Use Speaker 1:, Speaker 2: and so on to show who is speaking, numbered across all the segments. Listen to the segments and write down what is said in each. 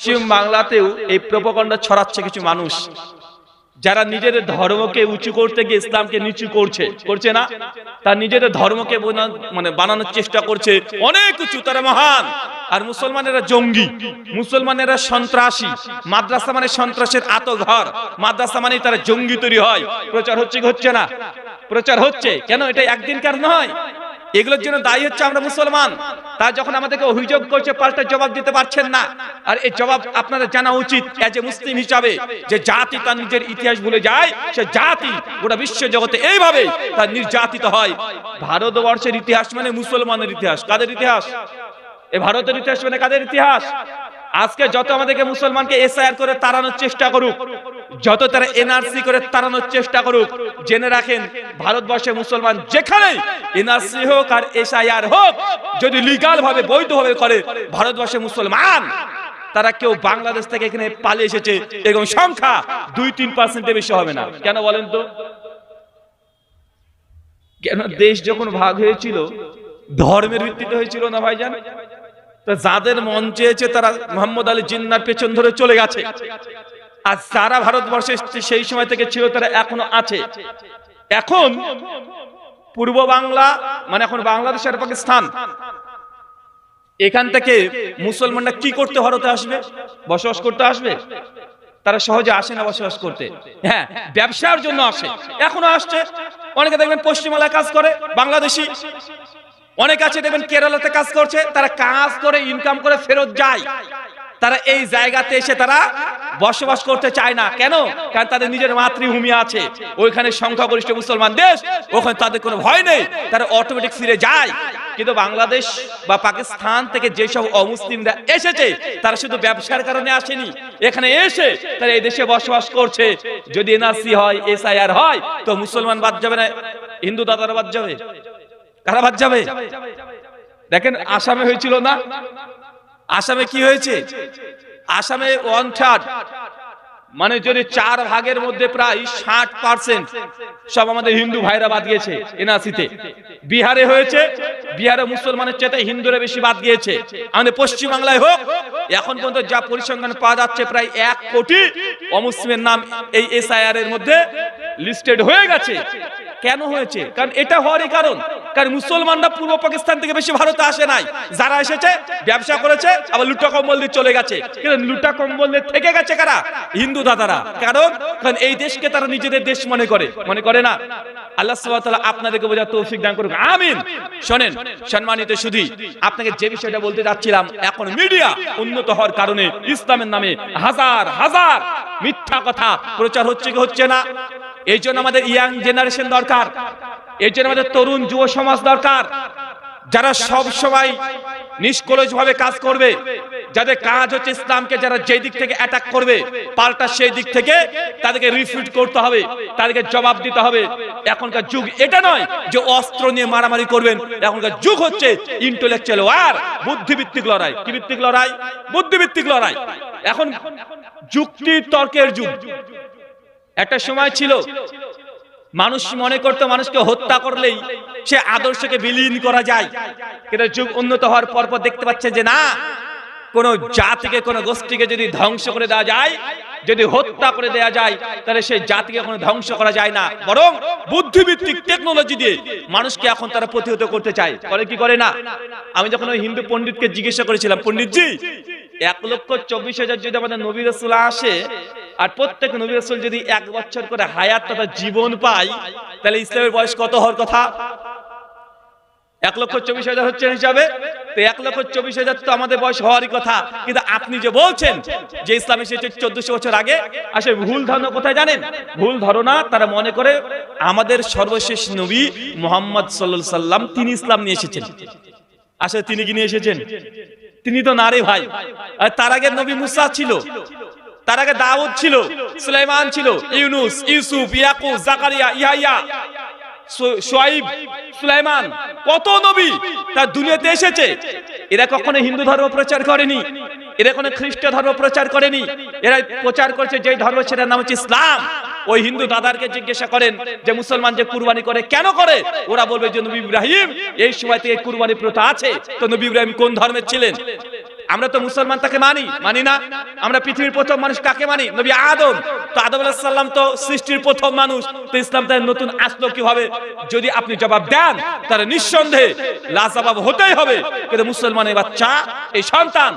Speaker 1: পশ্চিম বাংলাতেও এই প্রোপাগান্ডা ছড়াচ্ছে কিছু মানুষ, যারা নিজেদের ধর্মকে উঁচু করতে গিয়ে ইসলামকে নিচু করছে না, তার নিজেদের ধর্মকে বানানোর চেষ্টা করছে অনেক উঁচু, তারা মহান। আর মুসলমানেরা জঙ্গি, মুসলমানেরা সন্ত্রাসী, মাদ্রাসা মানে সন্ত্রাসের আতঘর, মাদ্রাসা মানে তারা জঙ্গি তৈরি হয়। প্রচার হচ্ছে কি হচ্ছে না? প্রচার হচ্ছে। কেন? এটা একদিনকার নয়, এগুলোর জন্য দায়ী হচ্ছে আমরা মুসলমান। তা যখন আমাদেরকে অভিযোগ করছে, পাল্টা জবাব দিতে পারছেন না। আর এই জবাব আপনাদের জানা উচিত এজ এ মুসলিম হিসাবে, যে জাতি তার নিজের ইতিহাস ভুলে যায়, সে জাতি গোটা বিশ্ব জগতে এইভাবে তার নির্যাতিত হয়। ভারতবর্ষের ইতিহাস মানে মুসলমানের ইতিহাস। কাদের ইতিহাস? এই ভারতের ইতিহাস মানে কাদের ইতিহাস? আজকে যত আমাদেরকে মুসলমানকে এসআইআর করে তাড়ানোর চেষ্টা করুক, যত তারা এনআরসি করে তাড়ানোর চেষ্টা করুক, জেনে রাখেন ভারতবর্ষে মুসলমান যেখানে এনআরসি হোক আর এসআইআর হোক, যদি লিগাল ভাবে বৈধভাবে করে, ভারতবর্ষে মুসলমান তারা কেউ বাংলাদেশ থেকে এখানে পালিয়ে এসেছে এবং সংখ্যা 2-3% বেশি হবে না। কেন বলেন তো? কেন? দেশ যখন ভাগ হয়েছিল ধর্মের ভিত্তিতে হয়েছিল না ভাইজান? তো যাদের মন চেয়েছে তারা মোহাম্মদ আলী জিন্নাহর পেছন ধরে চলে গেছে, আর যারা ভারতবর্ষে সেই সময় থেকে ছিল তারা এখনো আছে। এখন পূর্ব বাংলা মানে এখন বাংলাদেশ আর পাকিস্তান, এখান থেকে মুসলমানরা কি করতে ভারতে আসবে? বসবাস করতে আসবে? তারা সহজে আসে না বসবাস করতে। হ্যাঁ, ব্যবসার জন্য আসে, এখনো আসছে। অনেকে দেখবেন পশ্চিমবাংলায় কাজ করে, বাংলাদেশি। অনেক আছে দেখবেন কেরালাতে কাজ করছে, তারা কাজ করে ইনকাম করে ফেরত যায়। তারা এই জায়গাতে এসে তারা বসবাস করতে চায় না। কেন? কারণ তাদের নিজের মাতৃভূমি আছে, ওইখানে সংখ্যাগরিষ্ঠ মুসলমান দেশ, ওখানে তাদের কোনো ভয় নেই, তারা অটোমেটিক ফিরে যায়। কিন্তু বাংলাদেশ বা পাকিস্তান থেকে যেসব অমুসলিমরা এসেছে, তারা শুধু ব্যবসার কারণে আসেনি, এখানে এসে তারা এই দেশে বসবাস করছে। যদি এনআরসি হয়, এসআইআর হয়, তো মুসলমান বাদ যাবে না, হিন্দু দাদারা বাদ যাবে? কারা বাদ যাবে? দেখেন আসামে হয়েছিল না? আসামে কি হয়েছে? আসামে 1/3 মানে যদি 4 ভাগের মধ্যে প্রায় 60% সব আমাদের হিন্দু ভাইরা বাদ গিয়েছে এনআরসিতে। বিহারে হয়েছে, বিহারে মুসলমানের চাইতে হিন্দুরা বেশি বাদ গিয়েছে। আমাদের পশ্চিম বাংলায় হোক, এখন পর্যন্ত যা পরিসংখ্যান পাওয়া যাচ্ছে প্রায় 1 কোটি অমুসলিমের নাম এই এসআইআর এর মধ্যে লিস্টেড হয়ে গেছে। কেন হয়েছে? কারণ এটা হওয়ারই কারণ মুসলমানরা পূর্ব পাকিস্তান থেকে বেশি ভারতে আসে নাই। যারা এসেছে ব্যবসা করেছে, আবার লুটা কম্বল দিয়ে চলে গেছে। কিন্তু লুটা কম্বল দিয়ে থেকে গেছে কারা? হিন্দু দাদারা। কারণ এই দেশকে তারা নিজেদের দেশ মনে করে না। আল্লাহ সুবহানাহু ওয়া তাআলা আপনাদেরকে বোঝার তৌফিক দান করুক, আমিন। শোনেন সম্মানিত সুধী, আপনাকে যে বিষয়টা বলতে যাচ্ছিলাম, এখন মিডিয়া উন্নত হওয়ার কারণে ইসলামের নামে হাজার হাজার মিথ্যা কথা প্রচার হচ্ছে কি হচ্ছে না? এই জন্য আমাদের ইয়াং জেনারেশন দরকার, এই জন্য আমাদের তরুণ যুব সমাজ দরকার, যারা সব সময় নিষ্কলুষ ভাবে কাজ করবে, যাদের কাজ হচ্ছে ইসলামকে যারা যেই দিক থেকে অ্যাটাক করবে, পাল্টা সেই দিক থেকে তাদেরকে রিফিউট করতে হবে, তাদেরকে জবাব দিতে হবে। এখনকার যুগ এটা নয় যে অস্ত্র নিয়ে মারামারি করবেন, এখনকার যুগ হচ্ছে ইন্টেলেকচুয়াল ওয়ার, বুদ্ধিভিত্তিক লড়াই। কি ভিত্তিক লড়াই? বুদ্ধিভিত্তিক লড়াই। এখন যুক্তি তর্কের যুগ। একটা সময় ছিল মানুষ মনে করতো মানুষকে হত্যা করলেই সে আদর্শকে বিলীন করা যায়, কিন্তু যুগ উন্নত হওয়ার পর দেখতে পাচ্ছে যে না, কোন জাতিকে কোন গোষ্ঠীকে যদি ধ্বংস করে দেওয়া যায়, যদি হত্যা করে দেওয়া যায়, তাহলে সেই জাতিকে কোনো ধ্বংস করা যায় না, বরং বুদ্ধিভিত্তিক টেকনোলজি দিয়ে মানুষকে এখন তারা প্রতিহত করতে চায়। করে কি করে না? আমি যখন ওই হিন্দু পণ্ডিতকে জিজ্ঞাসা করেছিলাম, পণ্ডিতজি 1,24,000 যদি আমাদের নবী রাসূল আসে, আর প্রত্যেক নবী রাসূল যদি 1 বছর করে হায়াত তথা জীবন পায়, তাহলে ইসলামের বয়স কত হওয়ার কথা? 1,24,000 হচ্ছে হিসাবে, তো 1,24,000 তো আমাদের বয়স হওয়ারই কথা। কিন্তু আপনি যে বলছেন যে ইসলাম এসেছে 1400 বছর আগে, আসলে ভুল ধারণা কোথায় জানেন? ভুল ধারণা তারা মনে করে আমাদের সর্বশেষ নবী মুহাম্মদ সাল্লাল্লাহু আলাইহি সাল্লাম তিনি ইসলাম নিয়ে এসেছেন। আসলে তিনি কি নিয়ে এসেছেন? তিনি তো না রে ভাই। আর তার আগে নবী মুসা ছিল, তার আগে দাউদ ছিল, সুলাইমান ছিল, ইউনুস, ইউসুফ, ইয়াকুব, জাকারিয়া, ইয়াহইয়া, শুআইব, সুলাইমান, কত নবী তার দুনিয়াতে এসেছে। এরা কখনো হিন্দু ধর্ম প্রচার করেনি, এরা কোনো খ্রিস্ট ধর্ম প্রচার করেনি, এরা প্রচার করছে যে ধর্ম, সেটার নাম হচ্ছে ইসলাম। ওই হিন্দু দাদারকে জিজ্ঞাসা করেন যে মুসলমান যে কুরবানি করে কেন করে, ওরা বলবে যে নবী ইব্রাহিম এই সময় থেকে কুরবানি প্রথা আছে। তো নবী ইব্রাহিম কোন ধর্মের ছিলেন? আমরা তো মুসলমান তাকে মানি না? আমরা পৃথিবীর প্রথম মানুষ কাকে মানি? নবী আদম। তো আদম আলাইহিস সালাম তো সৃষ্টির প্রথম মানুষ, তো ইসলাম তার নতুন আসলো কিভাবে? যদি আপনি জবাব দেন তাহলে নিঃসন্দেহে লাজবাব হতেই হবে। কিন্তু মুসলমানের বাচ্চা, এই সন্তান,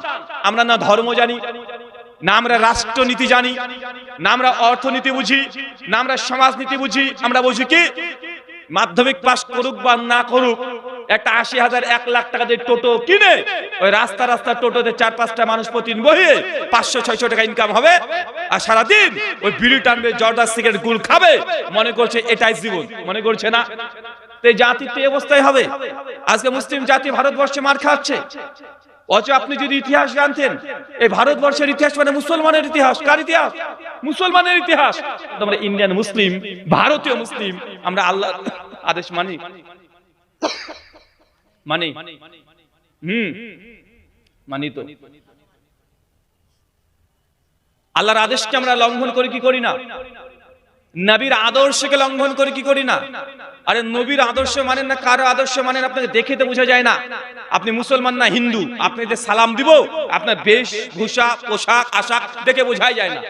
Speaker 1: আমরা না ধর্ম জানি, না আমরা রাষ্ট্রনীতি জানি, না আমরা অর্থনীতি বুঝি, না আমরা সমাজনীতি বুঝি। আমরা বুঝি কি, মাধ্যমিক পাস করুক বা না করুক, একটা ৮০,০০০ ১ লাখ টাকা দিয়ে টোটো কিনে ওই রাস্তা টোটোতে ৪-৫টা মানুষ প্রতিদিন বহিয়ে ৫০০-৬০০ টাকা ইনকাম হবে, আর সারাদিন ওই বিড়ি টানবে, জর্দা সিগারেট গুল খাবে, মনে করছে এটাই জীবন। মনে করছে না? তো এই জাতির তো এই অবস্থায় হবে। আজকে মুসলিম জাতি ভারতবর্ষে মার খাচ্ছে। অথচ আপনি যদি ইতিহাস জানতেন, এই ভারতবর্ষের ইতিহাস মানে মুসলমানের ইতিহাস। কার ইতিহাস? মুসলমানের ইতিহাস। আমরা ইন্ডিয়ান মুসলিম, ভারতীয় মুসলিম, আমরা আল্লাহ আদেশ মানি মানি তো আল্লাহর আদেশকে আমরা লঙ্ঘন করি কি করি না? নবীর আদর্শকে লঙ্ঘন করে কি করি না? আরে নবীর আদর্শ মানেন না, কারো আদর্শ মানেন, আপনাকে দেখে তো বোঝা যায় না আপনি মুসলমান না হিন্দু। আপনি যে সালাম দিব, আপনার বেশভূষা, পোশাক আশাক দেখে বোঝাই যায় না,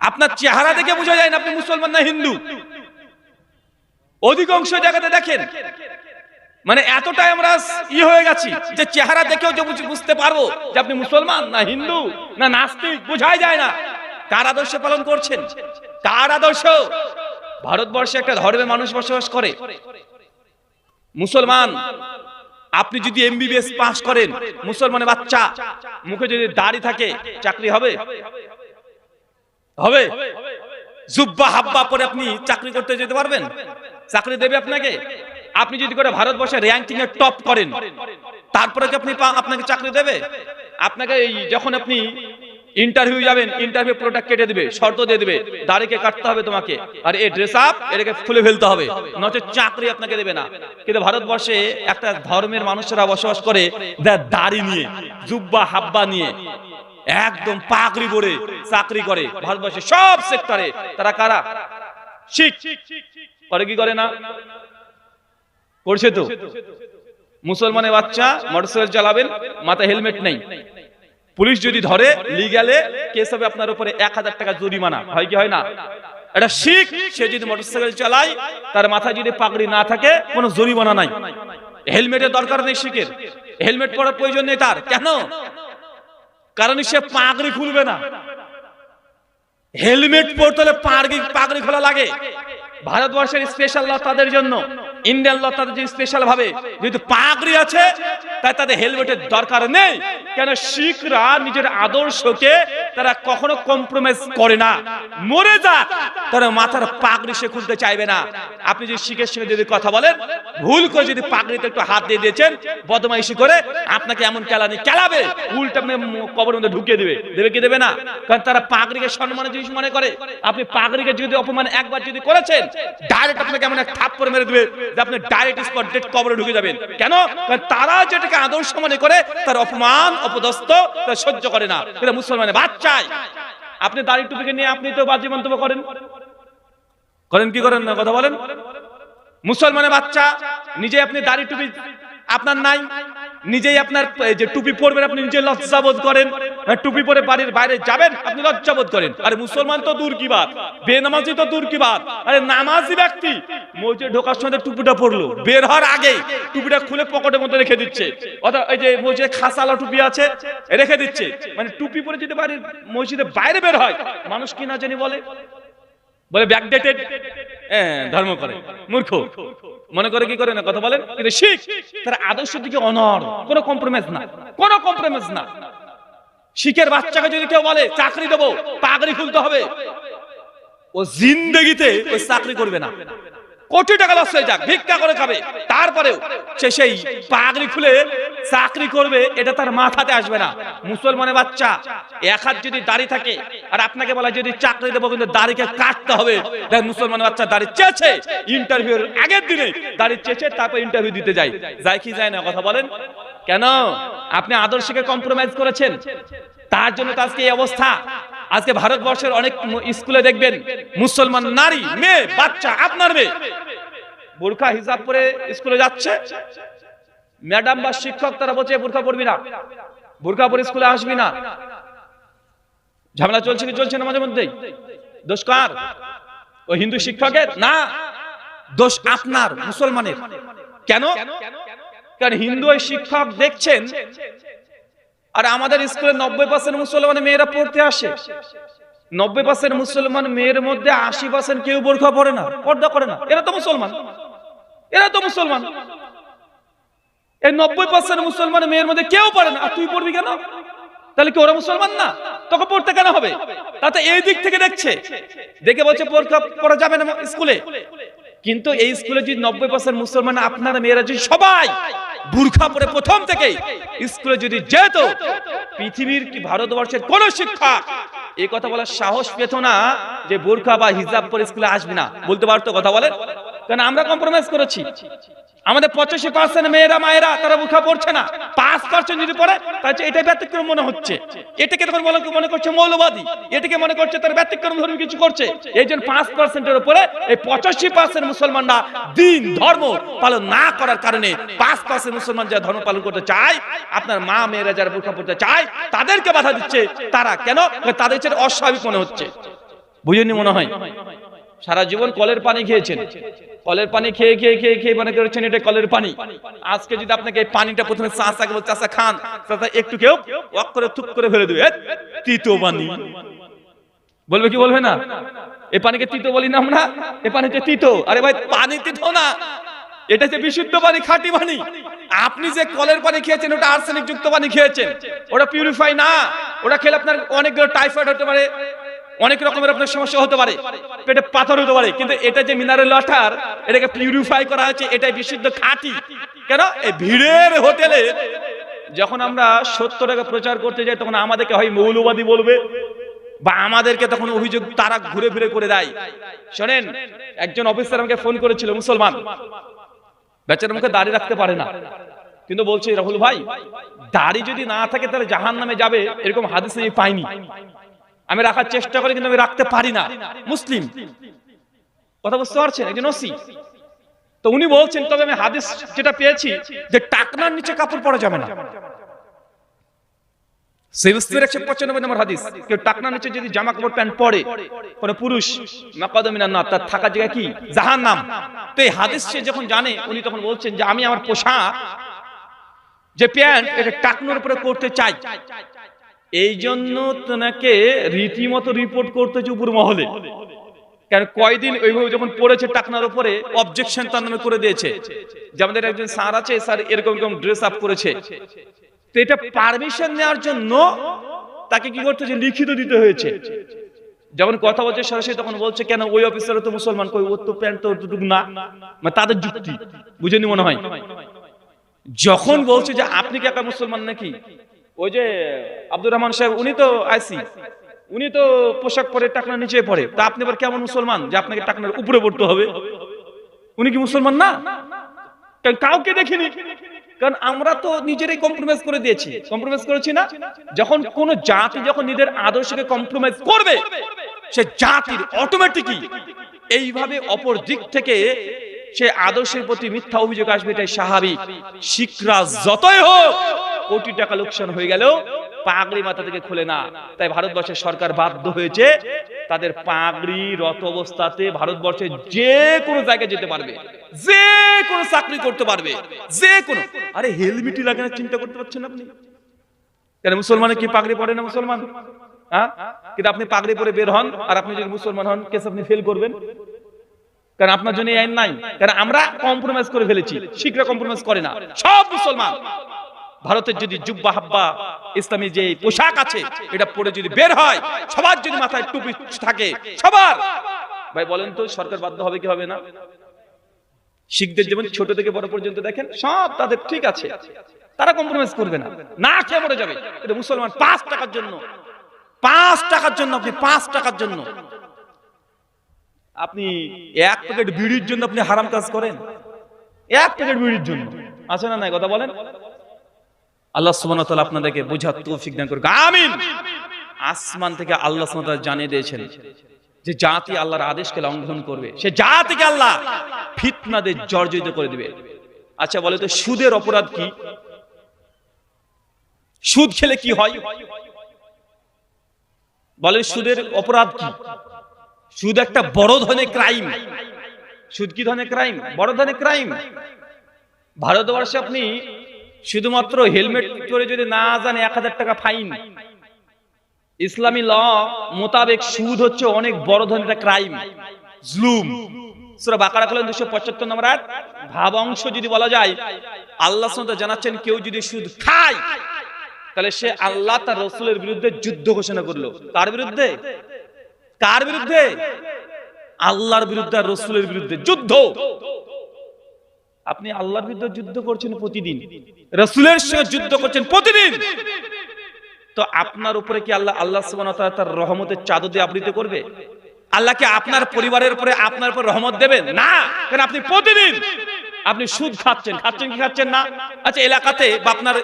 Speaker 1: আপনার চেহারা দেখে বোঝা যায় না আপনি মুসলমান না হিন্দু। অধিকাংশ জায়গাতে দেখেন মানে এতটাই আমরা হয়ে গেছি যে চেহারা দেখেও যে বুঝতে পারবো যে আপনি মুসলমান না হিন্দু না নাস্তিক, বোঝাই যায় না। কার আদর্শ পালন করছেন? কার আদর্শ? ভারতবর্ষে একটা ধর্মের মানুষ বসবাস করে, মুসলমান। আপনি যদি এমবিবিএস পাস করেন, মুসলমানের বাচ্চা, মুখে যদি দাড়ি থাকে, চাকরি হবে? হবে? জুব্বা হাব্বা পরে আপনি চাকরি করতে যেতে পারবেন? চাকরি দেবে আপনাকে? আপনি যদি করে ভারতবর্ষে র্যাঙ্কিং এ টপ করেন, তারপরে কি আপনাকে চাকরি দেবে? আপনাকে যখন আপনি ইন্টারভিউ যাবেন, ইন্টারভিউ প্রোডাক্ট কেটে দিবে, শর্ত দিয়ে দিবে, দাড়িকে কাটতে হবে তোমাকে, আর এই ড্রেস আপ এটাকে খুলে ফেলতে হবে, নচেত চাকরি আপনাকে দেবে না। কিন্তু ভারতবর্ষে একটা ধর্মের মানুষেরা বসবাস করে দাড়ি নিয়ে, জুব্বা হাব্বা নিয়ে, একদম পাগড়ি পরে চাকরি করে ভারতবর্ষে সব সেক্টরে। তারা কারা? শিখ করে কি করে না? করছে তো। মুসলমানের বাচ্চা মোটরসাইকেল চালাবেন, মাথায় হেলমেট নেই, পুলিশ যদি ধরে লিগ্যালে কেস হবে আপনার উপরে ১০০০ টাকা জরিমানা। হয় কি হয় না? এটা শিখ, সে যদি মোটরসাইকেল চালায়, তার মাথায় যদি পাগড়ি না থাকে, কোনো জরিমানা নাই। হেলমেটের দরকার নেই শিখের, হেলমেট পরার প্রয়োজন নেই তার। কেন? কারণ সে পাগড়ি খুলবে না। হেলমেট পরতে হলে পাগড়ি খোলা লাগে। ভারতবর্ষের স্পেশাল ল তাদের জন্য, ইন্ডিয়ান ল তাদের জন্য স্পেশাল ভাবে, যেহেতু পাগড়ি আছে তাই তাদের হেলমেটের দরকার নেই। কেন? শিখরা নিজের আদর্শকে তারা কখনো কম্প্রোমাইজ করে না। মরে যাক, তারা মাথার পাগড়ি সে খুলতে চাইবে না। আপনি যদি শিখের সঙ্গে যদি কথা বলেন, ভুল করে যদি পাগড়িতে একটু হাত দিয়ে দিয়েছেন, বদমাইশি করে, আপনাকে এমন কেলানি কেলাবে, উল্টা কবরের মধ্যে ঢুকিয়ে দেবে। দেবে কি দেবে না? কারণ তারা পাগড়িকে সম্মানের জিনিস মনে করে। আপনি পাগড়িকে যদি অপমান একবার যদি করেছেন, ডাইরেক্ট আপনাকে এমন এক থাপ্পড় মেরে দেবে যে আপনি ডাইরেক্ট স্পট ডেড কবরে ঢুকে যাবেন। কেন? কারণ তারা যেটাকে আদর্শ মনে করে, তার অপমান অপদস্থ তারা সহ্য করে না। এটা মুসলমানের বাচ্চাই। আপনি দাড়ি টুপিকে নিয়ে আপনি তো বাজে মন্তব্য করেন কি করেন না? কথা বলেন। মুসলমানের বাচ্চা নিজে আপনি দাড়ি টুপি আপনার নাই, নিজেই আপনার যে টুপি পরবেন আপনি নিজে লজ্জাবোধ করেন, টুপি পরে বাড়ির বাইরে যাবেন আপনি লজ্জাবোধ করেন। আরে মুসলমান তো দূর কি বাত, বেনামাজি তো দূর কি বাত। আরে নামাজি ব্যক্তি মসজিদে ঢোকার সময় টুপিটা পরলো, বের হওয়ার আগে টুপিটা খুলে পকেটের মধ্যে রেখে দিচ্ছে, অথবা এই যে মসজিদে খাসালা টুপি আছে রেখে দিচ্ছে। মানে টুপি পরে যদি বাড়ির মসজিদে বাইরে বের হয়, মানুষ কি না জানি বলে ব্যাকডেটেড ধর্ম করে, মূর্খ মনে করে। কি করে না? কথা বলেন। কিন্তু শিখ তার আদর্শের দিকে অনড়, কোনো কম্প্রোমাইজ না, কোনো কম্প্রোমাইজ না। শিখের বাচ্চাকে যদি কেউ বলে চাকরি দেবো, পাগড়ি খুলতে হবে, ও জিন্দেগিতে ওই চাকরি করবে না। কোটি টাকা লস হয়ে যাক, ভিক্ষা করে খাবে, তারপরেও সে সেই পাগড়ি খুলে চাকরি করবে, এটা তার মাথাতে আসবে না। মুসলমানের বাচ্চা এক হাত যদি দাড়ি থাকে, আর আপনাকে বলা যদি চাকরি দেবো কিন্তু দাড়িকে কাটতে হবে, মুসলমানের বাচ্চা দাড়ি চেয়েছে, ইন্টারভিউর আগের দিনে দাড়ি চেয়েছে, তারপর ইন্টারভিউ দিতে যায় কি যায় না? কথা বলেন। কেন? আপনি আদর্শকে কম্প্রোমাইজ করেছেন, তার জন্য তো আজকে এই অবস্থা। আজকে ভারতবর্ষের অনেক স্কুলে দেখবেন মুসলমান নারী, মেয়ে, বাচ্চা, আপনার মেয়ে বোরকা হিজাব পরে স্কুলে যাচ্ছে, ম্যাডাম বা শিক্ষক তারা বলছে বোরকা পরবি না, বোরকা পরে স্কুলে আসবি না। ঝামেলা চলছে কি চলছে না মাঝে মধ্যেই? দোষ কার? ওই হিন্দু শিক্ষকের না, দোষ আপনার মুসলমানের। কেন? কারণ হিন্দু ওই শিক্ষক দেখছেন আর আমাদের স্কুলে 90% মুসলমান মেয়েরা পড়তে আসে। 90% মুসলমান মেয়ের মধ্যে 80% কেউ বোরকা পরে না, পর্দা করে না। এরা তো মুসলমান, এরা তো মুসলমান। এই 90% মুসলমান মেয়ের মধ্যে কেউ পড়ে না, আর তুই পড়বি কেন? তাহলে কি ওরা মুসলমান না? তোকে পড়তে কেন হবে? তাতে এই দিক থেকে দেখছে, দেখে বলছে বোরকা পরা যাবে না স্কুলে। কিন্তু এই স্কুলে যদি 90% মুসলমান আপনার মেয়েরা যদি সবাই বুরখা পরে প্রথম থেকে স্কুলে যদি যেত, পৃথিবীর কি ভারতবর্ষের কোন শিক্ষক এই কথা বলার সাহস পেত না যে বোরখা বা হিজাব পরে স্কুলে আসবে না? বলতে পারতো? কথা বলেন। কারণ আমরা কম্প্রোমাইজ করেছি। আমাদের 85% মেয়েরা মায়েরা তারা বোরখা পরছে না, 5% যদি পরে তাহলে এটাই ব্যতিক্রম মনে হচ্ছে। এটাকে তখন মনে করছে মৌলবাদী, এটাকে মনে করছে তার ব্যতিক্রম ধর্মী কিছু করছে। এই জন্য 5%-এর উপরে এই 85% মুসলমানরা দিন ধর্ম পালন না করার কারণে 5% মুসলমান যারা ধর্ম পালন করতে চায়, আপনার মা মেয়েরা যারা বোরখা পরতে চায় তাদেরকে বাধা দিচ্ছে। তারা কেন? তাদের চেয়ে অস্বাভাবিক মনে হচ্ছে। বুঝেননি মনে হয়? সারা জীবন কলের পানি খেয়েছেন, কলের পানি খেয়ে খেয়ে খেয়ে খেয়ে মনে করেছেন এটা কলের পানি। আজকে যদি আপনাকে এই পানিটা প্রথমে চাষাকে বল চাষা খান, চাষা একটু কেউ ওয়াক করে থুক করে ফেলে দেবে, তিতো পানি বলবে কি বলবে না? এই পানিকে তিতো বলি না আমরা, এই পানিতে তিতো। আরে ভাই পানি তিতো না, এটা যে বিশুদ্ধ পানি, খাঁটি পানি। আপনি যে কলের পানি খেয়েছেন ওটা আর্সেনিক যুক্ত পানি খেয়েছেন, ওটা পিউরিফাই না। ওটা খেলে আপনার অনেকগুলো টাইফয়েড হতে পারে, অনেক রকমের আপনার সমস্যা হতে পারে, পেটে পাথর হতে পারে। কিন্তু এটা যে মিনারেল ওয়াটার, এটাকে পিউরিফাই করা হয়েছে, এটাই বিশুদ্ধ খাঁটি। কেন? এই ভিড়ের হোটেলে যখন আমরা 70 টাকা প্রচার করতে যাই তখন আমাদেরকে হয় মৌলবাদী বলবে, বা আমাদেরকে তখন অভিযোগ তারা ঘুরে ফিরে করে দেয়। শোনেন, একজন অফিসার আমাকে ফোন করেছিল, মুসলমান, বেচারার মুখে দাড়ি রাখতে পারে না, কিন্তু বলছে রাহুল ভাই দাড়ি যদি না থাকে তাহলে জাহান্নামে যাবে, এরকম হাদিস আমি পাইনি। আমি রাখার চেষ্টা করি কিন্তু আমি রাখতে পারি না। মুসলিম, কথা বুঝতে পারছেন? একজন ওসি। তো উনি বলছেন তবে আমি হাদিস যেটা পেয়েছি যে টাকনার নিচে কাপড় পরা যাবে না। 195 নম্বর হাদিস, কেউ টাকনার নিচে যদি জামা কাপড় প্যান্ট পরে কোন পুরুষ, মাকাদামিনান না, তার থাকার জায়গা কি? জাহান্নাম। তো এই হাদিস সে যখন জানে, উনি তখন বলছেন যে আমি আমার পোশাক যে প্যান্ট এটা টাকনার উপরে করতে চাই। এই জন্য তোনাকে রীতিমতো রিপোর্ট করতেছে উপর মহলে। কারণ কয়দিন ওইভাবে যখন পড়েছে টাকনার উপরে, অবজেকশন তার নামে করে দিয়েছে যে আমাদের একজন স্যার আছে, স্যার এরকম এরকম ড্রেস আপ করেছে। তো এটা পারমিশন নেওয়ার জন্য তাকে কি করতে হয়েছে? লিখিত দিতে হয়েছে। যখন কথা বলছে সরাসরি তখন বলছে কেন ওই অফিসারও তো মুসলমান, কই ওর তো প্যান্ট তো অতটুকু না, মানে তাদের যুক্তি বুঝেনি মনে হয়। যখন বলছে যে আপনি কি একা মুসলমান নাকি, ওই যে আব্দুর রহমান সাহেব উনি তো আইসি, উনি তো পোশাক পরে টাকনার নিচে পড়ে, তা আপনি আবার কেমন মুসলমান যে আপনাকে টাকনার উপরে পড়তে হবে? উনি কি মুসলমান না? কারণ কাউকে দেখিনি। কারণ আমরা তো নিজেরাই কম্প্রোমাইজ করে দিয়েছি, কম্প্রোমাইজ করেছি না? যখন কোন জাতি যখন নিজের আদর্শকে কম্প্রোমাইজ করবে, সে জাতির অটোমেটিকই এইভাবে অপর দিক থেকে সে আদর্শের প্রতি মিথ্যা অভিযোগ আসবে, এটাই স্বাভাবিক। শিখরা যতই হোক, কোটি টাকা লোকসান হয়ে গেলেও পাগড়ি মাথা থেকে খুলে না। তাই ভারতবর্ষের সরকার বাধ্য হয়েছে তাদের পাগড়ি রত অবস্থাতে ভারতবর্ষে যে কোনো জায়গায় যেতে পারবে, যে কোনো চাকরি করতে পারবে, যে কোনো। আরে হেলমেটই লাগে না, চিন্তা করতে পারছেন আপনি? কেন মুসলমানের কি পাগড়ি পরে না মুসলমান? হ্যাঁ, কিন্তু আপনি পাগড়ি পরে বের হন আর আপনি যদি মুসলমান হন, কেস আপনি ফেল করবেন। কারণ আপনার জন্য আইন নাই। কারণ আমরা কম্প্রোমাইজ করে ফেলেছি, শিখরা কম্প্রোমাইজ করে না, সব মুসলমান। ভারতের যদি জুব্বা হাব্বা ইসলামী যে পোশাক আছে এটা পরে যদি বের হয়, সবার যদি মাথায় টুপি থাকে সবার, ভাই বলেন তো সরকার বাধ্য হবে কি হবে না? শিখদের যেমন ছোট থেকে বড় পর্যন্ত দেখেন সব তাদের ঠিক আছে, তারা কম্প্রোমাইজ করবে না, না খেয়ে মরে যাবে। এটা মুসলমান 5 টাকার জন্য, 5 টাকার জন্য, আপনি 5 টাকার জন্য আপনি 1 প্যাকেট বিড়ির জন্য আপনি হারাম কাজ করেন। 1 প্যাকেট বিড়ির জন্য আছে না নাই? কথা বলেন। আল্লাহ সুবহানাহু ওয়া তাআলা আপনাদেরকে বোঝার তৌফিক দান করুক, আমিন। আসমান থেকে আল্লাহ সুবহানাহু ওয়া তাআলা জানিয়ে দিয়েছেন যে জাতি আল্লাহর আদেশকে লঙ্ঘন করবে, সে জাতিকে আল্লাহ ফিতনা দিয়ে জর্জরিত করে দিবে। আচ্ছা বলে তো সুদের অপরাধ কি? সুদ খেলে কি হয়? বলে সুদের অপরাধ কি? সুদ একটা বড় ধরনের ক্রাইম। সুদ কি ধরনের ক্রাইম? বড় ধরনের ক্রাইম। ভারতবর্ষে আপনি শুধুমাত্র হেলমেট পরে যদি না জানে 1000 টাকা ফাইন। ইসলামী ল মোতাবেক সুদ হচ্ছে অনেক বড় ধরনের একটা ক্রাইম, জুলুম। সূরা বাকারা কলম 275 নম্বর আয়াত ভাবাংশ যদি বলা যায়, আল্লাহ সুবহানাহু ওয়া তাআলা জানাচ্ছেন কেউ যদি সুদ খায় তাহলে সে আল্লাহ তার রাসূলের বিরুদ্ধে যুদ্ধ ঘোষণা করলো। কার বিরুদ্ধে? কার বিরুদ্ধে? আল্লাহর বিরুদ্ধে আর রাসূলের বিরুদ্ধে যুদ্ধ। আপনি আল্লাহর বিরুদ্ধে যুদ্ধ করছেন প্রতিদিন, রাসূলের সঙ্গে যুদ্ধ করছেন প্রতিদিন, তো আপনার উপরে কি আল্লাহ সুবহানাহু ওয়া তাআলা তার রহমতের চাদর দিয়ে আবৃত করবে? আল্লাহ কি আপনার পরিবারের উপরে আপনার উপর রহমত দেবেন? না, কারণ আপনি প্রতিদিন আপনি সুদ খাচ্ছেন। খাচ্ছেন কি খাচ্ছেন না? আচ্ছা এলাকাতে বা আপনার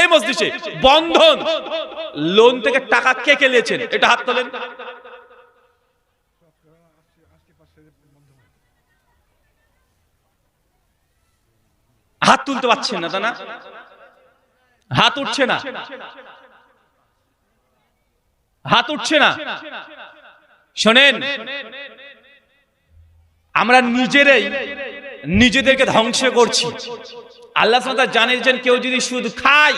Speaker 1: এই মসজিদে বন্ধন লোন থেকে টাকা কে কে নিয়েছেন? এটা হাত তোলেন। হাত তুলতে পারছেন না, তা না? হাত উঠছে না, হাত উঠছে না। শোনেন, আমরা নিজেদেরকে ধ্বংস করছি। আল্লাহ সুবহানাহু ওয়া তাআলা জানেন কেউ যদি সুদ খায়